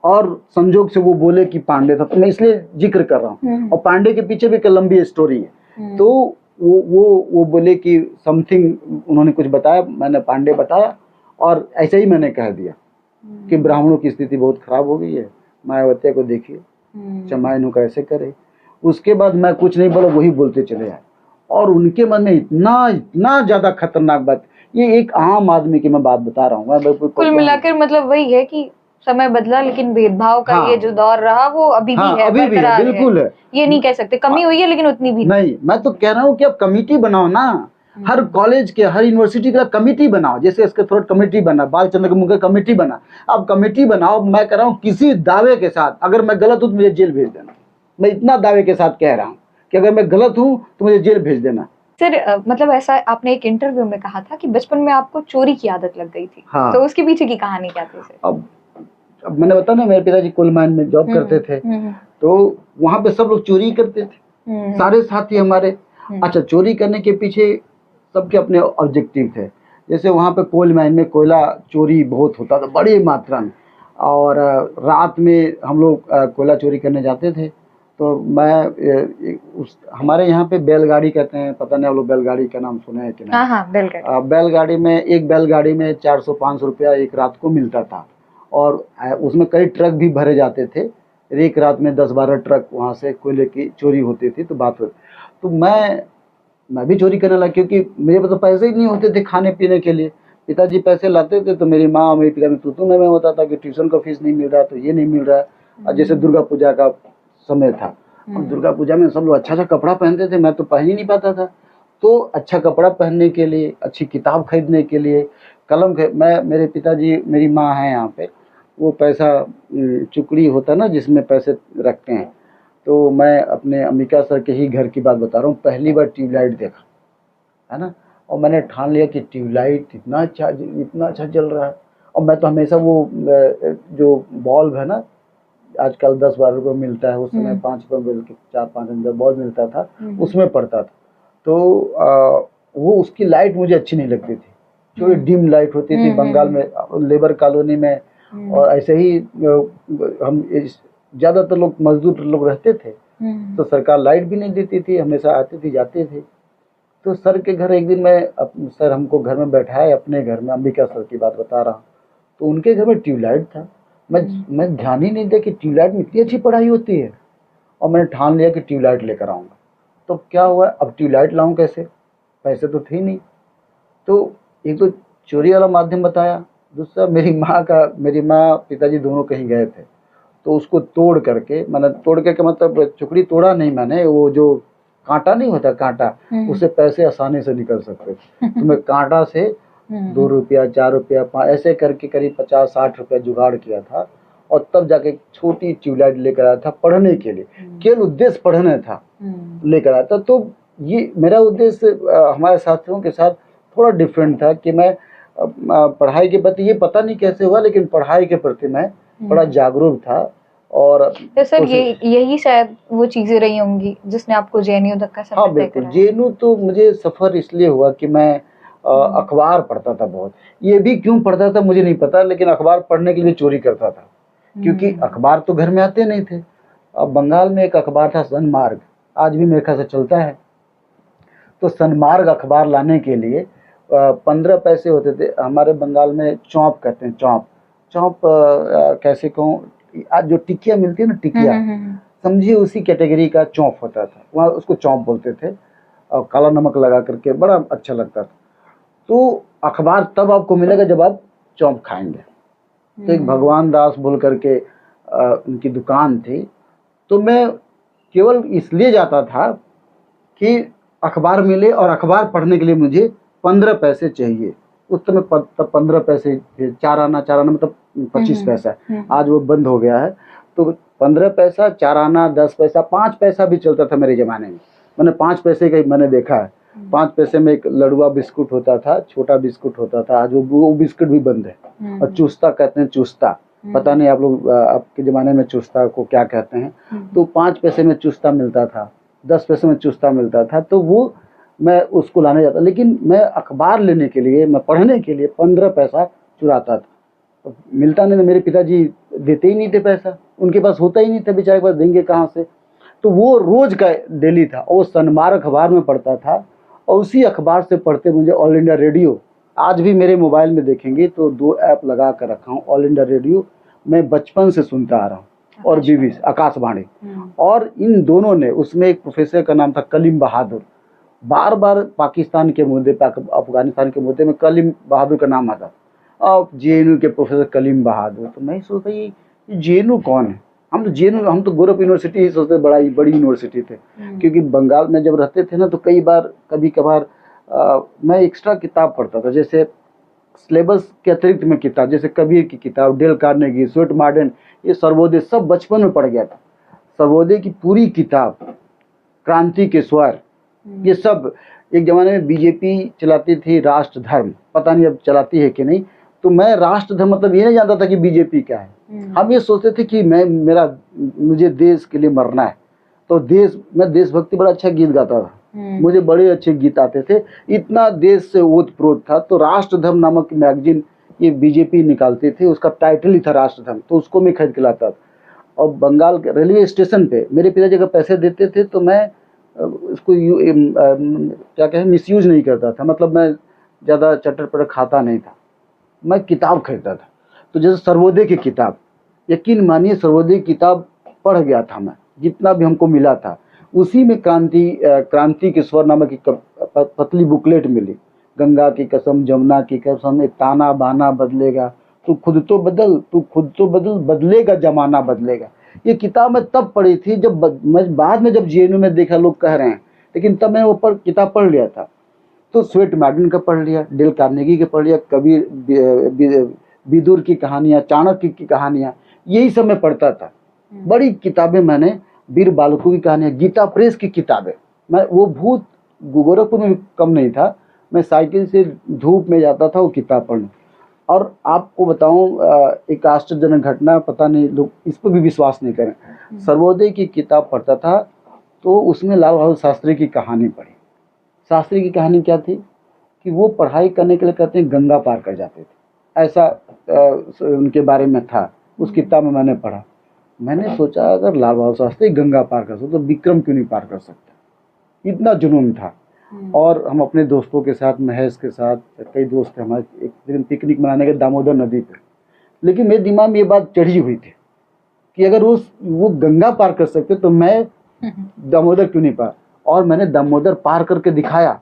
और संजोग से वो बोले कि पांडे था, तो मैं इसलिए जिक्र कर रहा हूँ। और पांडे के पीछे भी एक लंबी स्टोरी है। तो वो बोले कि समथिंग, उन्होंने कुछ बताया, मैंने पांडे बताया, और ऐसे ही मैंने कह दिया कि ब्राह्मणों की स्थिति बहुत खराब हो गई है, मायावती को देखिए, चमाइनों का ऐसे करे। उसके बाद मैं कुछ नहीं बोला, वही बोलते चले आए, और उनके मन में इतना ज़्यादा खतरनाक बात। ये एक आम आदमी की मैं बात बता रहा हूँ। कुल मिलाकर मतलब वही है कि समय बदला लेकिन भेदभाव का हाँ। ये जो दौर रहा वो अभी हाँ, भी है, अभी भी है, बरकरार है। बिल्कुल है। ये नहीं कह सकते कमी हुई है, लेकिन उतनी भी नहीं, मैं तो कह रहा हूँ कि अब कमेटी बनाओ ना, हर कॉलेज के, हर यूनिवर्सिटी का कमेटी बनाओ, जैसे इसके थ्रोट कमेटी बना, बाल चंद्र के मुंह का कमेटी बना। अब कमेटी बनाओ, मैं कह रहा हूँ किसी दावे के साथ, अगर मैं गलत हूँ तो मुझे जेल भेज देना। मैं इतना दावे के साथ कह रहा हूँ कि अगर मैं गलत हूँ तो मुझे जेल भेज देना। सर, मतलब ऐसा आपने एक इंटरव्यू में कहा था कि बचपन में आपको चोरी की आदत लग गई थी। हाँ। तो उसके पीछे की कहानी क्या थी सर? अब मैंने बताया ना, मेरे पिताजी कोल माइन में जॉब करते थे, तो वहाँ पे सब लोग चोरी करते थे, सारे साथी हमारे। अच्छा, चोरी करने के पीछे सबके अपने ऑब्जेक्टिव थे। जैसे वहाँ पे कोल माइन में कोयला चोरी बहुत होता था, बड़ी मात्रा में, और रात में हम लोग कोयला चोरी करने जाते थे। तो मैं हमारे यहाँ पे बैलगाड़ी कहते हैं, पता नहीं आप लोग बैलगाड़ी का नाम सुने हैं कि नहीं? हाँ हाँ, बैलगाड़ी। बैलगाड़ी में, एक बैलगाड़ी में 400-500 रुपया एक रात को मिलता था, और उसमें कई ट्रक भी भरे जाते थे। एक रात में 10-12 ट्रक वहाँ से कोयले की चोरी होती थी। तो बात होती, तो मैं भी चोरी करने लगा, क्योंकि मेरे पास तो पैसे ही नहीं होते थे खाने पीने के लिए। पिताजी पैसे लाते थे तो मेरी माँ मेरे पिता में तू मैं होता था कि ट्यूशन का फीस नहीं मिल रहा, तो ये नहीं मिल रहा है। और जैसे दुर्गा पूजा का समय था, और दुर्गा पूजा में सब लोग अच्छा अच्छा कपड़ा पहनते थे, मैं तो पहन ही नहीं पाता था। तो अच्छा कपड़ा पहनने के लिए, अच्छी किताब खरीदने के लिए, मेरे पिताजी, मेरी माँ है यहाँ पे, वो पैसा चुकड़ी होता है ना जिसमें पैसे रखते हैं। तो मैं अपने अंबिका सर के ही घर की बात बता रहा हूँ, पहली बार ट्यूबलाइट देखा है ना, और मैंने ठान लिया कि ट्यूबलाइट इतना अच्छा जल रहा है। और मैं तो हमेशा वो जो बल्ब है ना, आजकल 10-12 रुपये मिलता है, उस समय 5 रुपये मिल के 4-5 अंदर बल्ब मिलता था, उसमें पड़ता था। तो वो उसकी लाइट मुझे अच्छी नहीं लगती थी, जो डिम लाइट होती थी बंगाल में लेबर कॉलोनी में, और ऐसे ही हम ज़्यादातर लोग मजदूर लोग रहते थे, तो सरकार लाइट भी नहीं देती थी, हमेशा आती थी जाते थे। तो सर के घर एक दिन सर हमको घर में बैठाए, अपने घर में, अंबिका सर की बात बता रहा हूँ, तो उनके घर में ट्यूबलाइट था। मैं ध्यान ही नहीं दिया कि ट्यूबलाइट में इतनी अच्छी पढ़ाई होती है, और मैंने ठान लिया कि ट्यूबलाइट लेकर आऊँगा। तो क्या हुआ, अब ट्यूबलाइट लाऊँ कैसे, पैसे तो थे नहीं। तो एक तो चोरी वाला माध्यम बताया, दूसरा मेरी माँ पिताजी दोनों कहीं गए थे, तो उसको तोड़ करके, मैंने तोड़ करके मतलब चुकड़ी तोड़ा नहीं मैंने, वो जो कांटा नहीं होता कांटा, उससे पैसे आसानी से निकल सकते थे। तो मैं कांटा से 2 रुपया 4 रुपया 5 ऐसे करके करीब 50-60 रुपया जुगाड़ किया था, और तब जाके छोटी ट्यूबलाइट लेकर आया था पढ़ने के लिए, केवल उद्देश्य पढ़ने था, लेकर आया था। तो ये मेरा उद्देश्य हमारे साथियों के साथ थोड़ा डिफरेंट था कि मैं पढ़ाई के प्रति, ये पता नहीं कैसे हुआ, लेकिन पढ़ाई के प्रति मैं बड़ा जागरूक था। और तो सर यही शायद वो चीजें रही होंगी जिसने आपको जेएनयू तक का सफर हाँ बिल्कुल, जेएनयू तो मुझे सफ़र इसलिए हुआ कि मैं अखबार पढ़ता था बहुत। ये भी क्यों पढ़ता था मुझे नहीं पता, लेकिन अखबार पढ़ने के लिए चोरी करता था, क्योंकि अखबार तो घर में आते नहीं थे। अब बंगाल में एक अखबार था सनमार्ग, आज भी मेरे ख्याल से चलता है। तो सनमार्ग अखबार लाने के लिए 15 पैसे होते थे। हमारे बंगाल में चौंप कहते हैं, चौंप कैसे कहूँ, आज जो टिकिया मिलती है ना, टिकिया समझिए उसी कैटेगरी का चौंप होता था, वहाँ उसको चौंप बोलते थे, और काला नमक लगा करके बड़ा अच्छा लगता था। तो अखबार तब आपको मिलेगा जब आप चौंप खाएंगे। तो एक भगवान दास बोल करके उनकी दुकान थी, तो मैं केवल इसलिए जाता था कि अखबार मिले, और अखबार पढ़ने के लिए मुझे 15 पैसे चाहिए। उस समय तब 15 पैसे, 4 आना मतलब 25 पैसा, आज वो बंद हो गया है। तो 15 पैसा, 4 आना, 10 पैसा, 5 पैसा भी चलता था मेरे ज़माने में। मैंने 5 पैसे का मैंने देखा है। 5 पैसे में एक लड़ुआ बिस्कुट होता था, छोटा बिस्कुट होता था, आज वो बिस्कुट भी बंद है। और चूस्ता कहते हैं, चूस्ता, पता नहीं आप लोग आपके ज़माने में चूस्ता को क्या कहते हैं। तो 5 पैसे में चूस्ता मिलता था, 10 पैसे में चूस्ता मिलता था, तो वो मैं उसको लाने जाता। लेकिन मैं अखबार लेने के लिए, मैं पढ़ने के लिए 15 पैसा चुराता था। मिलता नहीं था, मेरे पिताजी देते ही नहीं थे पैसा, उनके पास होता ही नहीं था, बेचारे के पास देंगे कहाँ से। तो वो रोज़ का डेली था, और सनमार्ग अखबार में पढ़ता था, और उसी अखबार से पढ़ते मुझे ऑल इंडिया रेडियो, आज भी मेरे मोबाइल में देखेंगे तो 2 ऐप लगा कर रखा हूँ। ऑल इंडिया रेडियो मैं बचपन से सुनता आ रहा हूँ, और BBC आकाशवाणी, और इन दोनों ने, उसमें एक प्रोफेसर का नाम था कलीम बहादुर, बार बार पाकिस्तान के मुद्दे पर, अफगानिस्तान के मुद्दे में कलीम बहादुर का नाम आता। और जेएनयू के प्रोफेसर कलीम बहादुर। तो मैं सोचता ये जेएनयू कौन है? हम तो गोरखपुर यूनिवर्सिटी ही सोचते बड़ी यूनिवर्सिटी थे, क्योंकि बंगाल में जब रहते थे ना तो कई बार कभी कभार मैं एक्स्ट्रा किताब पढ़ता था, जैसे सिलेबस के अतिरिक्त में किताब, जैसे कबीर की किताब, डेल कार्नेगी, स्वीट मार्डन, ये सर्वोदय सब बचपन में पढ़ गया था। सर्वोदय की पूरी किताब, क्रांति के स्वर, ये सब। एक जमाने में बीजेपी चलाती थी राष्ट्र धर्म, पता नहीं अब चलाती है कि नहीं। तो मैं राष्ट्र धर्म मतलब ये नहीं जानता था कि बीजेपी क्या है। हम ये सोचते थे कि मुझे देश के लिए मरना है। तो मैं देशभक्ति बड़ा अच्छा गीत गाता था, मुझे बड़े अच्छे गीत आते थे, इतना देश से ओतप्रोत था। तो राष्ट्र धर्म नामक मैगजीन ये बीजेपी निकालती थी, उसका टाइटल ही था राष्ट्र धर्म, तो उसको मैं खरीद के लाता था। और बंगाल के रेलवे स्टेशन पे मेरे पिताजी अगर पैसे देते थे तो मैं उसको क्या कहें मिसयूज नहीं करता था, मतलब मैं ज़्यादा चटर पटर खाता नहीं था, मैं किताब खरीदता था। तो जैसे सर्वोदय की किताब, यकीन मानिए सर्वोदय की किताब पढ़ गया था मैं, जितना भी हमको मिला था। उसी में क्रांति के स्वर नामक एक पतली बुकलेट मिली, गंगा की कसम जमुना की कसम, एक ताना बाना बदलेगा, तू खुद तो बदल, बदलेगा जमाना बदलेगा। ये किताब मैं तब पढ़ी थी जब मैं बाद में जब जेएनयू में देखा लोग कह रहे हैं, लेकिन तब मैं वो किताब पढ़ लिया था। तो स्वीट मार्डन का पढ़ लिया, डेल कार्नेगी का पढ़ लिया, कबीर विदुर की कहानियाँ, चाणक्य की कहानियाँ, यही सब मैं पढ़ता था। बड़ी किताबें मैंने, वीर बालकों की कहानियाँ, गीता प्रेस की किताबें, मैं वो भूत गोरखपुर में कम नहीं था, मैं साइकिल से धूप में जाता था वो किताब पढ़ने। और आपको बताऊं एक आश्चर्यजनक घटना, पता नहीं लोग इस पर भी विश्वास नहीं करें, सर्वोदय की किताब पढ़ता था तो उसमें लाल बहादुर शास्त्री की कहानी पढ़ी। शास्त्री की कहानी क्या थी कि वो पढ़ाई करने के लिए कहते हैं गंगा पार कर जाते थे, ऐसा उनके बारे में था। उस किताब में मैंने पढ़ा, मैंने सोचा अगर लाल बहादुर शास्त्री गंगा पार कर सकते तो विक्रम क्यों नहीं पार कर सकता, इतना जुनून था। और हम अपने दोस्तों के साथ, महेश के साथ, कई दोस्त थे हमारे, एक दिन पिकनिक मनाने गए दामोदर नदी पे। लेकिन मेरे दिमाग में ये बात चढ़ी हुई थी कि अगर वो गंगा पार कर सकते तो मैं दामोदर क्यों नहीं पार। और मैंने दामोदर पार करके दिखाया,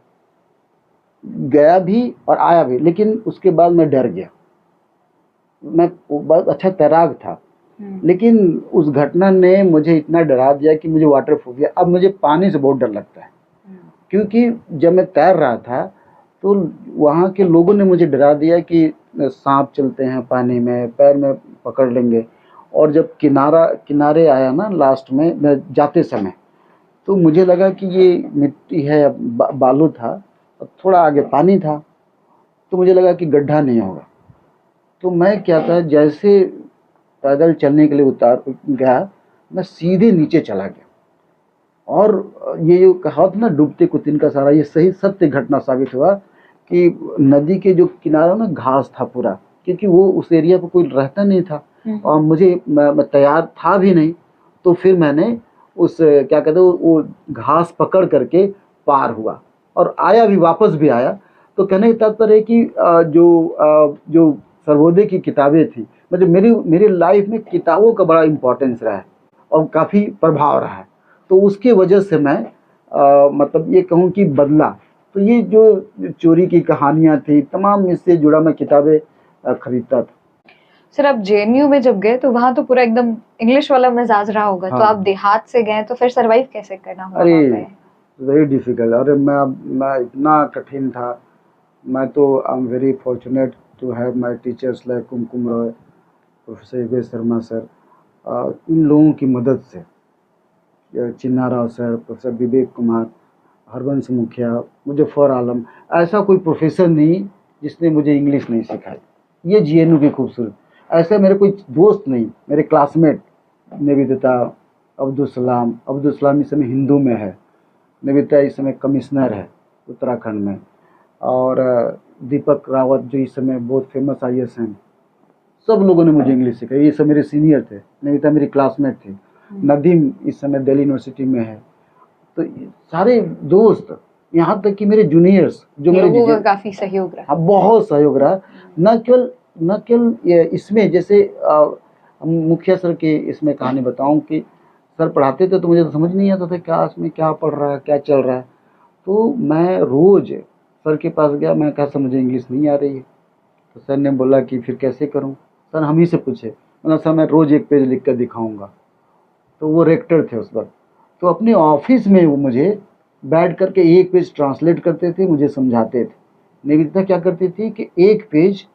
गया भी और आया भी। लेकिन उसके बाद मैं डर गया, मैं बहुत अच्छा तैराक था, लेकिन उस घटना ने मुझे इतना डरा दिया कि मुझे वाटर फोबिया, अब मुझे पानी से बहुत डर लगता है। क्योंकि जब मैं तैर रहा था तो वहाँ के लोगों ने मुझे डरा दिया कि सांप चलते हैं पानी में, पैर में पकड़ लेंगे। और जब किनारे आया ना लास्ट में, मैं जाते समय, तो मुझे लगा कि ये मिट्टी है, बालू था, और थोड़ा आगे पानी था, तो मुझे लगा कि गड्ढा नहीं होगा। तो मैं क्या था, जैसे पैदल चलने के लिए उतार गया, मैं सीधे नीचे चला गया। और ये जो कहावत ना, डूबते को तिनका सहारा, ये सही सत्य घटना साबित हुआ कि नदी के जो किनारा ना घास था पूरा, क्योंकि वो उस एरिया पर कोई रहता नहीं था और मैं तैयार था भी नहीं। तो फिर मैंने उस क्या कहते हैं वो घास पकड़ करके पार हुआ और आया भी, वापस भी आया। तो कहने का तात्पर्य है कि जो सर्वोदय की किताबें थी, मतलब मेरी लाइफ में किताबों का बड़ा इम्पोर्टेंस रहा है और काफ़ी प्रभाव रहा है। तो उसके वजह से मैं मतलब ये कहूँ कि बदला। तो ये जो चोरी की कहानियाँ थी, तमाम इससे जुड़ा मैं किताबें खरीदता था। सर आप जेएनयू में जब गए तो वहाँ तो पूरा एकदम इंग्लिश वाला मिजाज रहा होगा। हाँ। तो आप देहात से गए तो फिर सरवाइव कैसे करना हुआ अरे वहाँ पे? Very difficult. अरे मैं इतना कठिन था। मैं तो I am very fortunate to have my teachers like Kumkum Roy, professor Yogesh Sharma sir, इन लोगों की मदद से, चिन्ना राव सर, प्रोफेसर विवेक कुमार, हरबंश मुखिया, मुजफ्फर आलम, ऐसा कोई प्रोफेसर नहीं जिसने मुझे इंग्लिश नहीं सिखाई। ये जेएनयू की खूबसूरत। ऐसा मेरे कोई दोस्त नहीं, मेरे क्लासमेट निवेदिता, अब्दुल सलाम इस समय हिंदू में है, निवेदिता इस समय कमिश्नर है उत्तराखंड में, और दीपक रावत जो इस समय बहुत फेमस आईएएस हैं। सब लोगों ने मुझे इंग्लिश सिखाई। ये सब मेरे सीनियर थे, निवेदिता मेरी क्लासमेट थी, नदीम इस समय दिल्ली यूनिवर्सिटी में है। तो सारे दोस्त, यहाँ तक कि मेरे जूनियर्स जो लोगों का काफी सहयोग रहा। हाँ, बहुत सहयोग रहा। न केवल इसमें, जैसे मुखिया सर के इसमें कहानी बताऊं कि सर पढ़ाते थे तो मुझे तो समझ नहीं आता था क्या इसमें क्या पढ़ रहा है, क्या चल रहा है। तो मैं रोज सर के पास गया, मैं कहा सर मुझे इंग्लिश नहीं आ रही है। तो सर ने बोला कि फिर कैसे करूं? सर हम ही से पूछे। मतलब सर मैं रोज़ एक पेज लिख कर दिखाऊंगा। तो वो रेक्टर थे उस वक्त, तो अपने ऑफिस में वो मुझे बैठ करके एक पेज ट्रांसलेट करते थे, मुझे समझाते थे। निवेदिता क्या करती थी कि एक पेज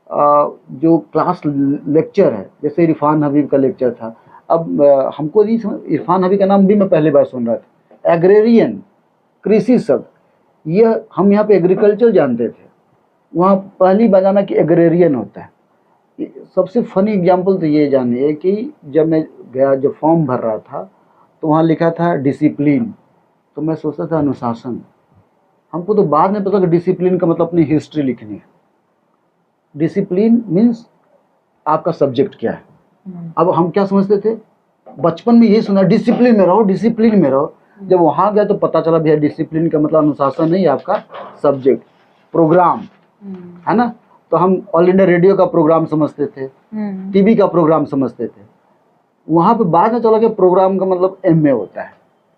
जो क्लास लेक्चर है, जैसे इरफान हबीब का लेक्चर था, अब हमको नहीं समझ, इरफान हबीब का नाम भी मैं पहली बार सुन रहा था। एग्रेरियन, कृषि शब्द, यह हम यहाँ पे एग्रीकल्चर जानते थे, वहाँ पहली बार जाना कि एग्रेरियन होता है। सबसे फनी एग्जांपल तो ये जानिए कि जब मैं गया, जब फॉर्म भर रहा था, तो वहाँ लिखा था डिसिप्लिन, तो मैं सोचता था अनुशासन। हमको तो बाद में पता कि डिसिप्लिन का मतलब अपनी हिस्ट्री लिखनी है। डिसिप्लिन मीन्स आपका सब्जेक्ट क्या है। अब हम क्या समझते थे, बचपन में ये सुना डिसिप्लिन में रहो, डिसिप्लिन में रहो। जब वहाँ गया तो पता चला भैया डिसिप्लिन का मतलब अनुशासन नहीं, आपका सब्जेक्ट, प्रोग्राम है ना। तो हम ऑल इंडिया रेडियो का प्रोग्राम समझते थे, टीवी का प्रोग्राम समझते थे। वहाँ पे बाद में चला कि प्रोग्राम का मतलब एमए होता है,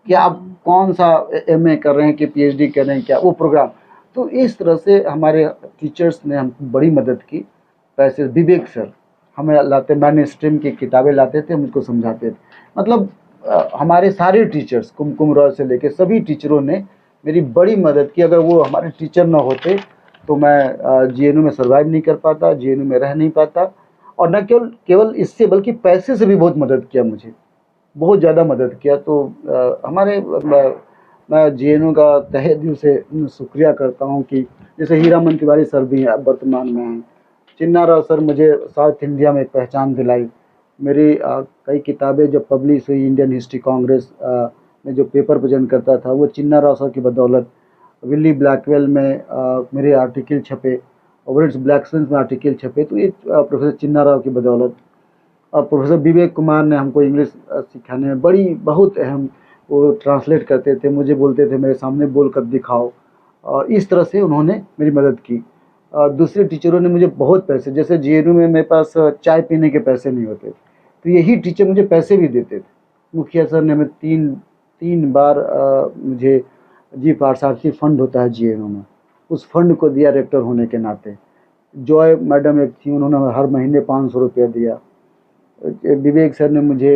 कि आप कौन सा एमए कर रहे हैं कि पीएचडी कर रहे हैं, क्या वो प्रोग्राम। तो इस तरह से हमारे टीचर्स ने हमको बड़ी मदद की। पैसे विवेक सर हमें लाते, मैन स्ट्रीम की किताबें लाते थे, मुझको समझाते थे। मतलब हमारे सारे टीचर्स, कुमकुम रॉय से लेके सभी टीचरों ने मेरी बड़ी मदद की। अगर वो हमारे टीचर ना होते तो मैं जेएनयू में सर्वाइव नहीं कर पाता, जेएनयू में रह नहीं पाता। और न केवल इससे बल्कि पैसे से भी बहुत मदद किया, मुझे बहुत ज़्यादा मदद किया। तो हमारे मैं जेएनयू का तहे दिल से शुक्रिया करता हूँ कि जैसे हीरामन तिवारी सर भी हैं, वर्तमान में हैं। चिन्ना राव सर मुझे साउथ इंडिया में पहचान दिलाई। मेरी कई किताबें जब पब्लिश हुई, इंडियन हिस्ट्री कांग्रेस में जो पेपर प्रेजेंट करता था, वो चिन्ना राव सर की बदौलत। विली ब्लैकवेल में मेरे आर्टिकल छपे, ओवरेट्स ब्लैक स्विंस में आर्टिकल छपे, तो ये प्रोफेसर चिन्ना राव की बदौलत। और प्रोफेसर विवेक कुमार ने हमको इंग्लिश सिखाने में बड़ी बहुत अहम, वो ट्रांसलेट करते थे, मुझे बोलते थे मेरे सामने बोल कर दिखाओ, और इस तरह से उन्होंने मेरी मदद की। दूसरे टीचरों ने मुझे बहुत पैसे, जैसे जेएनयू में मेरे पास चाय पीने के पैसे नहीं होते थे, तो यही टीचर मुझे पैसे भी देते थे। मुखिया सर ने हमें तीन बार मुझे जीएसआरसी फंड होता है जेएनयू में, उस फंड को दिया रेक्टर होने के नाते। जॉय मैडम एक थी, उन्होंने हर महीने 500 रुपया दिया। विवेक सर ने मुझे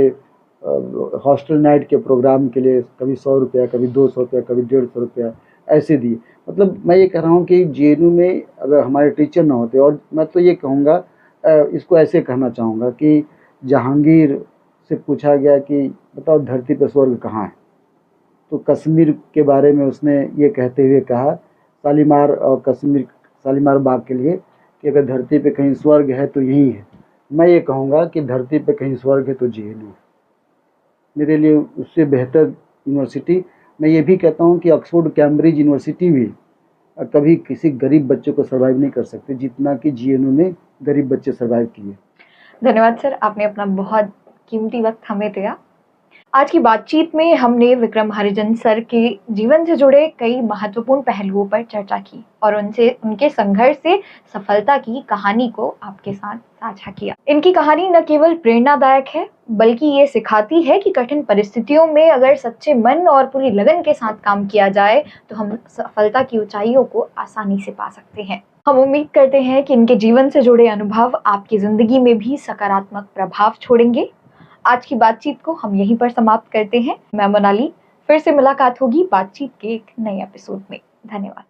हॉस्टल नाइट के प्रोग्राम के लिए कभी 100 रुपया, कभी 200 रुपया, कभी 150 रुपया ऐसे दिए। मतलब मैं ये कह रहा हूँ कि जेएनयू में अगर हमारे टीचर ना होते, और मैं तो ये कहूँगा, इसको ऐसे कहना चाहूँगा कि जहांगीर से पूछा गया कि बताओ धरती पर स्वर्ग कहाँ है, तो कश्मीर के बारे में उसने ये कहते हुए कहा, शालीमार और कश्मीर, शालीमार बाग के लिए, कि अगर धरती पे कहीं स्वर्ग है तो यही है। मैं ये कहूँगा कि धरती पे कहीं स्वर्ग है तो जेएनयू। मेरे लिए उससे बेहतर यूनिवर्सिटी, मैं ये भी कहता हूँ कि ऑक्सफोर्ड कैम्ब्रिज यूनिवर्सिटी भी कभी किसी गरीब बच्चों को सर्वाइव नहीं कर सकते जितना कि जेएनयू में गरीब बच्चे सर्वाइव किए। धन्यवाद सर, आपने अपना बहुत कीमती वक्त हमें दिया। आज की बातचीत में हमने विक्रम हरिजन सर के जीवन से जुड़े कई महत्वपूर्ण पहलुओं पर चर्चा की और उनके संघर्ष से सफलता की कहानी को आपके साथ साझा किया। इनकी कहानी न केवल प्रेरणादायक है, बल्कि ये सिखाती है कि कठिन परिस्थितियों में अगर सच्चे मन और पूरी लगन के साथ काम किया जाए तो हम सफलता की ऊंचाइयों को आसानी से पा सकते हैं। हम उम्मीद करते हैं कि इनके जीवन से जुड़े अनुभव आपकी जिंदगी में भी सकारात्मक प्रभाव छोड़ेंगे। आज की बातचीत को हम यहीं पर समाप्त करते हैं। मैं मोनाली, फिर से मुलाकात होगी बातचीत के एक नए एपिसोड में। धन्यवाद।